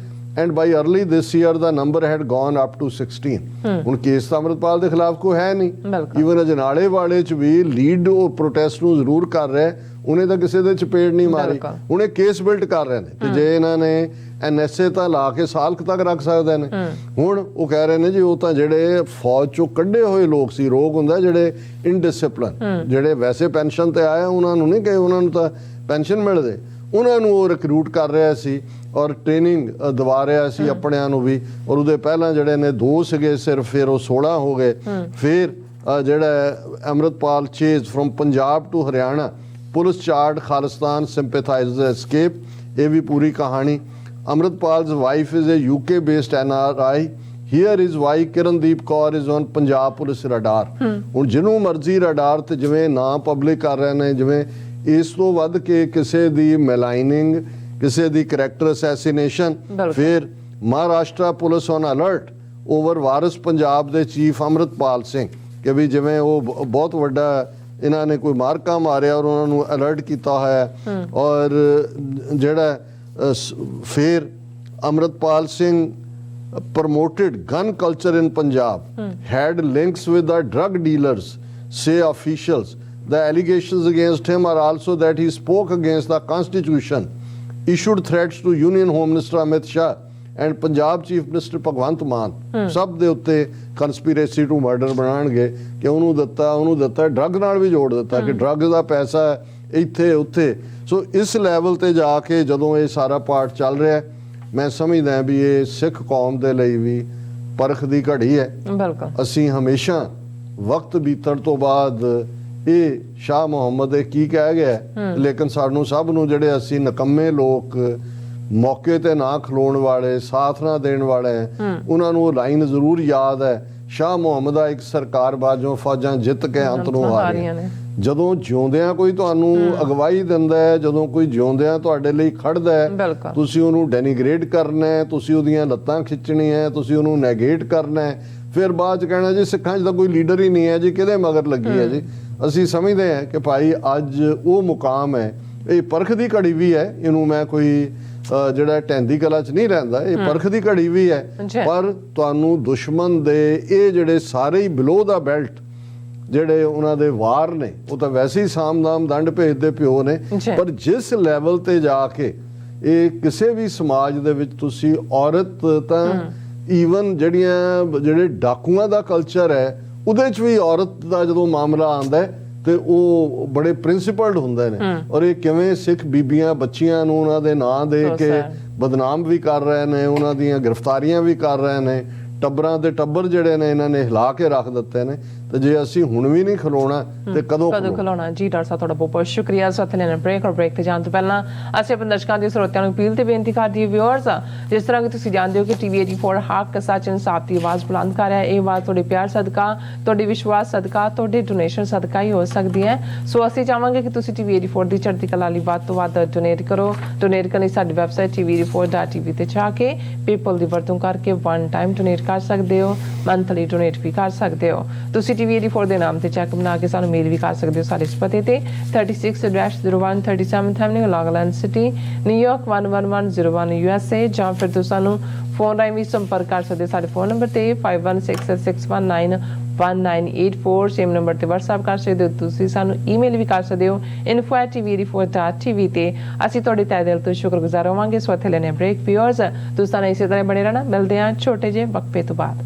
and by early this year the number had gone up to 16। ਹੁਣ ਕੇਸ ਤਾਂ ਅੰਮ੍ਰਿਤਪਾਲ ਦੇ ਖਿਲਾਫ ਕੋਈ ਹੈ ਨਹੀਂ। Even ਅਜਨਾਲੇ ਵਾਲੇ ਚ ਵੀ lead ਉਹ ਪ੍ਰੋਟੈਸਟ ਨੂੰ ਜ਼ਰੂਰ ਕਰ ਰਿਹਾ, ਉਹਨੇ ਤਾਂ ਕਿਸੇ ਦੇ ਚਪੇੜ ਨਹੀਂ ਮਾਰੀ। ਹੁਣ ਇਹ ਕੇਸ ਬਿਲਡ ਕਰ ਰਹੇ ਨੇ ਤੇ ਜੇ ਇਹਨਾਂ ਨੇ NSA ਤਾਂ ਲਾ ਕੇ ਸਾਲ ਤੱਕ ਰੱਖ ਸਕਦੇ ਨੇ। ਹੁਣ ਉਹ ਕਹਿ ਰਹੇ ਨੇ ਜੀ ਉਹ ਤਾਂ ਜਿਹੜੇ ਫੌਜ ਚੋਂ ਕੱਢੇ ਹੋਏ ਲੋਕ ਸੀ, ਰੋਗ ਹੁੰਦਾ ਜਿਹੜੇ ਇਨਡਿਸਪਲਿਨ, ਜਿਹੜੇ ਵੈਸੇ ਪੈਨਸ਼ਨ ਤੇ ਆਏ ਉਹਨਾਂ ਨੂੰ ਨਹੀਂ, ਕਿ ਉਹਨਾਂ ਨੂੰ ਤਾਂ ਪੈਨਸ਼ਨ ਮਿਲਦੇ, ਉਹਨਾਂ ਨੂੰ ਉਹ ਰਿਕਰੂਟ ਕਰ ਰਿਹਾ ਸੀ ਔਰ ਟ੍ਰੇਨਿੰਗ ਦਵਾ ਰਿਹਾ ਸੀ ਆਪਣਿਆਂ ਨੂੰ ਵੀ। ਔਰ ਉਹਦੇ ਪਹਿਲਾਂ ਜਿਹੜੇ ਨੇ 2 ਸੀਗੇ ਸਿਰਫ, ਫਿਰ ਉਹ 16 ਹੋ ਗਏ। ਫਿਰ ਜਿਹੜਾ Amritpal chase from Punjab to Haryana, police chart Khalistan sympathizer escape, ਇਹ ਵੀ ਪੂਰੀ ਕਹਾਣੀ। Amritpal's wife is a UK based NRI. Here is why Kirandeep Kaur is on Punjab Police radar। ਹੁਣ ਜਿਹਨੂੰ ਮਰਜ਼ੀ ਰਡਾਰ ਤੇ ਜਿਵੇਂ ਨਾਂ ਪਬਲਿਕ ਕਰ ਰਹੇ ਨੇ, ਜਿਵੇਂ ਇਸ ਤੋਂ ਵੱਧ ਕੇ ਕਿਸੇ ਦੀ ਮੈਲਾਈਨਿੰਗ, ਕਿਸੇ ਦੀ ਕਰੈਕਟਰ ਅਸੈਸੀਨੇਸ਼ਨ। ਫਿਰ Maharashtra police on alert over Waris Punjab De chief Amritpal Singh, ਕਿ ਵੀ ਜਿਵੇਂ ਉਹ ਬਹੁਤ ਵੱਡਾ ਇਹਨਾਂ ਨੇ ਕੋਈ ਮਾਰਕਾ ਮਾਰਿਆ ਔਰ ਉਹਨਾਂ ਨੂੰ ਅਲਰਟ ਕੀਤਾ ਹੋਇਆ। ਔਰ ਜਿਹੜਾ ਫਿਰ Amritpal Singh promoted gun culture in Punjab, had links with the drug dealers, say officials. The allegations against him are also that he spoke against the constitution, issued threats to Union Home Minister Amit Shah and Punjab chief minister Bhagwant Mann ਸਭ ਦੇ ਉੱਤੇ conspiracy to murder ਬਣਾਉਣਗੇ ਕਿ ਉਹਨੂੰ ਦਿੱਤਾ drug ਨਾਲ ਵੀ ਜੋੜ ਦਿੱਤਾ ਕਿ ਡਰੱਗ ਦਾ ਪੈਸਾ ਹੈ ਇੱਥੇ ਉੱਥੇ। ਸੋ ਇਸ ਲੈਵਲ ਤੇ ਜਾ ਕੇ ਜਦੋਂ ਇਹ ਸਾਰਾ ਪਾਰਟ ਚੱਲ ਰਿਹਾ, ਮੈਂ ਸਮਝਦਾ ਵੀ ਇਹ ਸਿੱਖ ਕੌਮ ਦੇ ਲਈ ਵੀ ਪਰਖ ਦੀ ਘੜੀ ਹੈ। ਬਿਲਕੁਲ ਅਸੀਂ ਹਮੇਸ਼ਾ ਵਕਤ ਬੀਤਣ ਤੋਂ ਬਾਅਦ ਇਹ ਸ਼ਾਹ ਮੁਹੰਮਦ ਇਹ ਕੀ ਕਹਿ ਗਿਆ, ਲੇਕਿਨ ਸਾਨੂੰ ਸਭ ਨੂੰ ਜਿਹੜੇ ਅਸੀਂ ਨਕੰਮੇ ਲੋਕ ਮੌਕੇ ਤੇ ਨਾ ਖਲੋਣ ਵਾਲੇ ਸਾਥ ਨਾ ਦੇਣ ਵਾਲੇ ਉਹਨਾਂ ਨੂੰ ਉਹ ਲਾਈਨ ਜ਼ਰੂਰ ਯਾਦ ਹੈ, ਸ਼ਾਹ ਮੁਹੰਮਦ ਦਾ ਇੱਕ ਸਰਕਾਰ ਬਾਜੋਂ ਫੌਜਾਂ ਜਿੱਤ ਕੇ ਅੰਤ ਨੂੰ ਹਾਰੀਆਂ ਨੇ। ਜਦੋਂ ਜਿਉਂਦਿਆਂ ਕੋਈ ਤੁਹਾਨੂੰ ਅਗਵਾਈ ਦਿੰਦਾ ਹੈ, ਜਦੋਂ ਕੋਈ ਜਿਉਂਦਿਆਂ ਤੁਹਾਡੇ ਲਈ ਖੜਦਾ ਹੈ, ਤੁਸੀਂ ਉਹਨੂੰ ਡੈਨੀਗ੍ਰੇਡ ਕਰਨਾ ਹੈ, ਤੁਸੀਂ ਉਹਦੀਆਂ ਲੱਤਾਂ ਖਿੱਚਣੀਆਂ, ਤੁਸੀਂ ਉਹਨੂੰ ਨੈਗੇਟ ਕਰਨਾ ਹੈ, ਫਿਰ ਬਾਅਦ ਚ ਕਹਿਣਾ ਜੀ ਸਿੱਖਾਂ 'ਚ ਤਾਂ ਕੋਈ ਲੀਡਰ ਹੀ ਨਹੀਂ ਹੈ ਜੀ, ਕਿਹਦੇ ਮਗਰ ਲੱਗੀ ਹੈ ਜੀ। ਅਸੀਂ ਸਮਝਦੇ ਹਾਂ ਕਿ ਭਾਈ ਅੱਜ ਉਹ ਮੁਕਾਮ ਹੈ, ਇਹ ਪਰਖ ਦੀ ਘੜੀ ਵੀ ਹੈ, ਇਹਨੂੰ ਮੈਂ ਕੋਈ ਜਿਹੜਾ ਢਹਿੰਦੀ ਕਲਾ 'ਚ ਨਹੀਂ ਰਹਿੰਦਾ, ਇਹ ਪਰਖ ਦੀ ਘੜੀ ਵੀ ਹੈ। ਪਰ ਤੁਹਾਨੂੰ ਦੁਸ਼ਮਣ ਦੇ ਇਹ ਜਿਹੜੇ ਸਾਰੇ ਹੀ ਬਿਲੋ ਦਾ ਬੈਲਟ ਜਿਹੜੇ ਉਹਨਾਂ ਦੇ ਵਾਰ ਨੇ, ਉਹ ਤਾਂ ਵੈਸੇ ਹੀ ਸਾਮ-ਦਾਮ ਦੰਡ ਭੇਜਦੇ ਪਿਓ ਨੇ, ਪਰ ਜਿਸ ਲੈਵਲ ਤੇ ਜਾ ਕੇ ਇਹ ਕਿਸੇ ਵੀ ਸਮਾਜ ਦੇ ਵਿੱਚ ਤੁਸੀਂ ਔਰਤ ਤਾਂ ਈਵਨ ਜਿਹੜੇ ਡਾਕੂਆਂ ਦਾ ਕਲਚਰ ਹੈ ਉਹਦੇ 'ਚ ਵੀ ਔਰਤ ਦਾ ਜਦੋਂ ਮਾਮਲਾ ਆਉਂਦਾ ਤੇ ਉਹ ਬੜੇ ਪ੍ਰਿੰਸੀਪਲਡ ਹੁੰਦੇ ਨੇ। ਔਰ ਇਹ ਕਿਵੇਂ ਸਿੱਖ ਬੀਬੀਆਂ ਬੱਚੀਆਂ ਨੂੰ ਉਹਨਾਂ ਦੇ ਨਾਂ ਦੇ ਕੇ ਬਦਨਾਮ ਵੀ ਕਰ ਰਹੇ ਨੇ, ਉਹਨਾਂ ਦੀਆਂ ਗ੍ਰਿਫਤਾਰੀਆਂ ਵੀ ਕਰ ਰਹੇ ਨੇ, ਟੱਬਰਾਂ ਦੇ ਟੱਬਰ ਜਿਹੜੇ ਨੇ ਇਹਨਾਂ ਨੇ ਹਿਲਾ ਕੇ ਰੱਖ ਦਿੱਤੇ ਨੇ। ਤੇ ਜੇ ਅਸੀਂ ਹੁਣ ਵੀ ਨਹੀਂ ਖਲੋਣਾ ਤੇ ਕਦੋਂ ਖਲੋਣਾ? ਜੀ ਡਾਕਟਰ ਸਾਹਿਬ ਤੁਹਾਡਾ ਬਹੁਤ ਬਹੁਤ ਸ਼ੁਕਰੀਆ। ਸਾਥ ਲੈਣਾ ਬ੍ਰੇਕ ਤੇ ਜਾਣ ਤੋਂ ਪਹਿਲਾਂ ਅਸੀਂ ਆਪਣੇ ਦਰਸ਼ਕਾਂ ਦੇ ਸਰੋਤਿਆਂ ਨੂੰ ਅਪੀਲ ਤੇ ਬੇਨਤੀ ਕਰਦੀ ਹਾਂ, ਵਿਊਅਰਸ, ਜਿਸ ਤਰ੍ਹਾਂ ਕਿ ਤੁਸੀਂ ਜਾਣਦੇ ਹੋ ਕਿ TV 84 ਹੱਕ ਸੱਚ ਇਨਸਾਫ ਦੀ ਆਵਾਜ਼ ਬੁਲੰਦ ਕਰ ਰਿਹਾ ਹੈ। ਇਹ ਆਵਾਜ਼ ਤੁਹਾਡੇ ਪਿਆਰ ਸਦਕਾ, ਤੁਹਾਡੇ ਵਿਸ਼ਵਾਸ ਸਦਕਾ, ਤੁਹਾਡੇ ਡੋਨੇਸ਼ਨ ਸਦਕਾ ਹੀ ਹੋ ਸਕਦੀ ਹੈ। ਸੋ ਅਸੀਂ ਚਾਹਾਂਗੇ ਕਿ ਤੁਸੀਂ TV 84 ਦੀ ਚੜ੍ਹਦੀ ਕਲਾ ਲਈ ਵੱਧ ਤੋਂ ਵੱਧ ਡੋਨੇਟ ਕਰੋ। ਡੋਨੇਟ ਕਰਨ ਲਈ ਸਾਡੀ ਵੈਬਸਾਈਟ tv84.tv ਤੇ ਜਾ ਕੇ PayPal ਦੀ ਵਰਤੋਂ ਕਰਕੇ ਵਨ ਟਾਈਮ ਡੋਨੇਟ ਕਰ ਸਕਦੇ ਹੋ, ਮੰਥਲੀ ਡੋਨੇਟ ਵੀ ਕਰ ਸਕਦੇ ਹੋ। ਤੁਸੀਂ TV 84 ਦੇ ਨਾਮ ਤੇ ਚੈੱਕ ਬਣਾ ਕੇ ਸਾਨੂੰ ਮੇਲ ਵੀ ਕਰ ਸਕਦੇ ਹੋ ਸਾਡੇ ਇਸ ਪਤੇ ਤੇ 36-01 37th Avenue, Long Island City, New York 11101 USA, ਜਾਂ ਫਿਰ ਤੁਸੀਂ ਸਾਨੂੰ ਫੋਨ ਰਾਹੀਂ ਵੀ ਸੰਪਰਕ ਕਰ ਸਕਦੇ ਹੋ ਸਾਡੇ ਫੋਨ ਨੰਬਰ ਤੇ 5166191984। ਸੇਮ ਨੰਬਰ ਤੇ WhatsApp ਕਰ ਸਕਦੇ ਹੋ। ਤੁਸੀਂ ਸਾਨੂੰ ਈਮੇਲ ਵੀ ਕਰ ਸਕਦੇ ਹੋ info@tv84.tv ਤੇ। ਅਸੀਂ ਤੁਹਾਡੇ ਤਹਿ ਦਿਲ ਤੋਂ ਸ਼ੁਕਰਗੁਜ਼ਾਰ ਹੋਵਾਂਗੇ। ਸੋ ਇੱਥੇ ਲੈਣੇ ਬ੍ਰੇਕ। ਵਿਊਅਰਸ, ਤੁਸੀਂ ਸਾਨੂੰ ਇਸੇ ਤਰ੍ਹਾਂ ਬਣੇ ਰਹਿਣਾ। ਮਿਲਦੇ ਹਾਂ ਛੋਟੇ ਜਿਹੇ ਵਕਫੇ ਤੋਂ ਬਾਅਦ।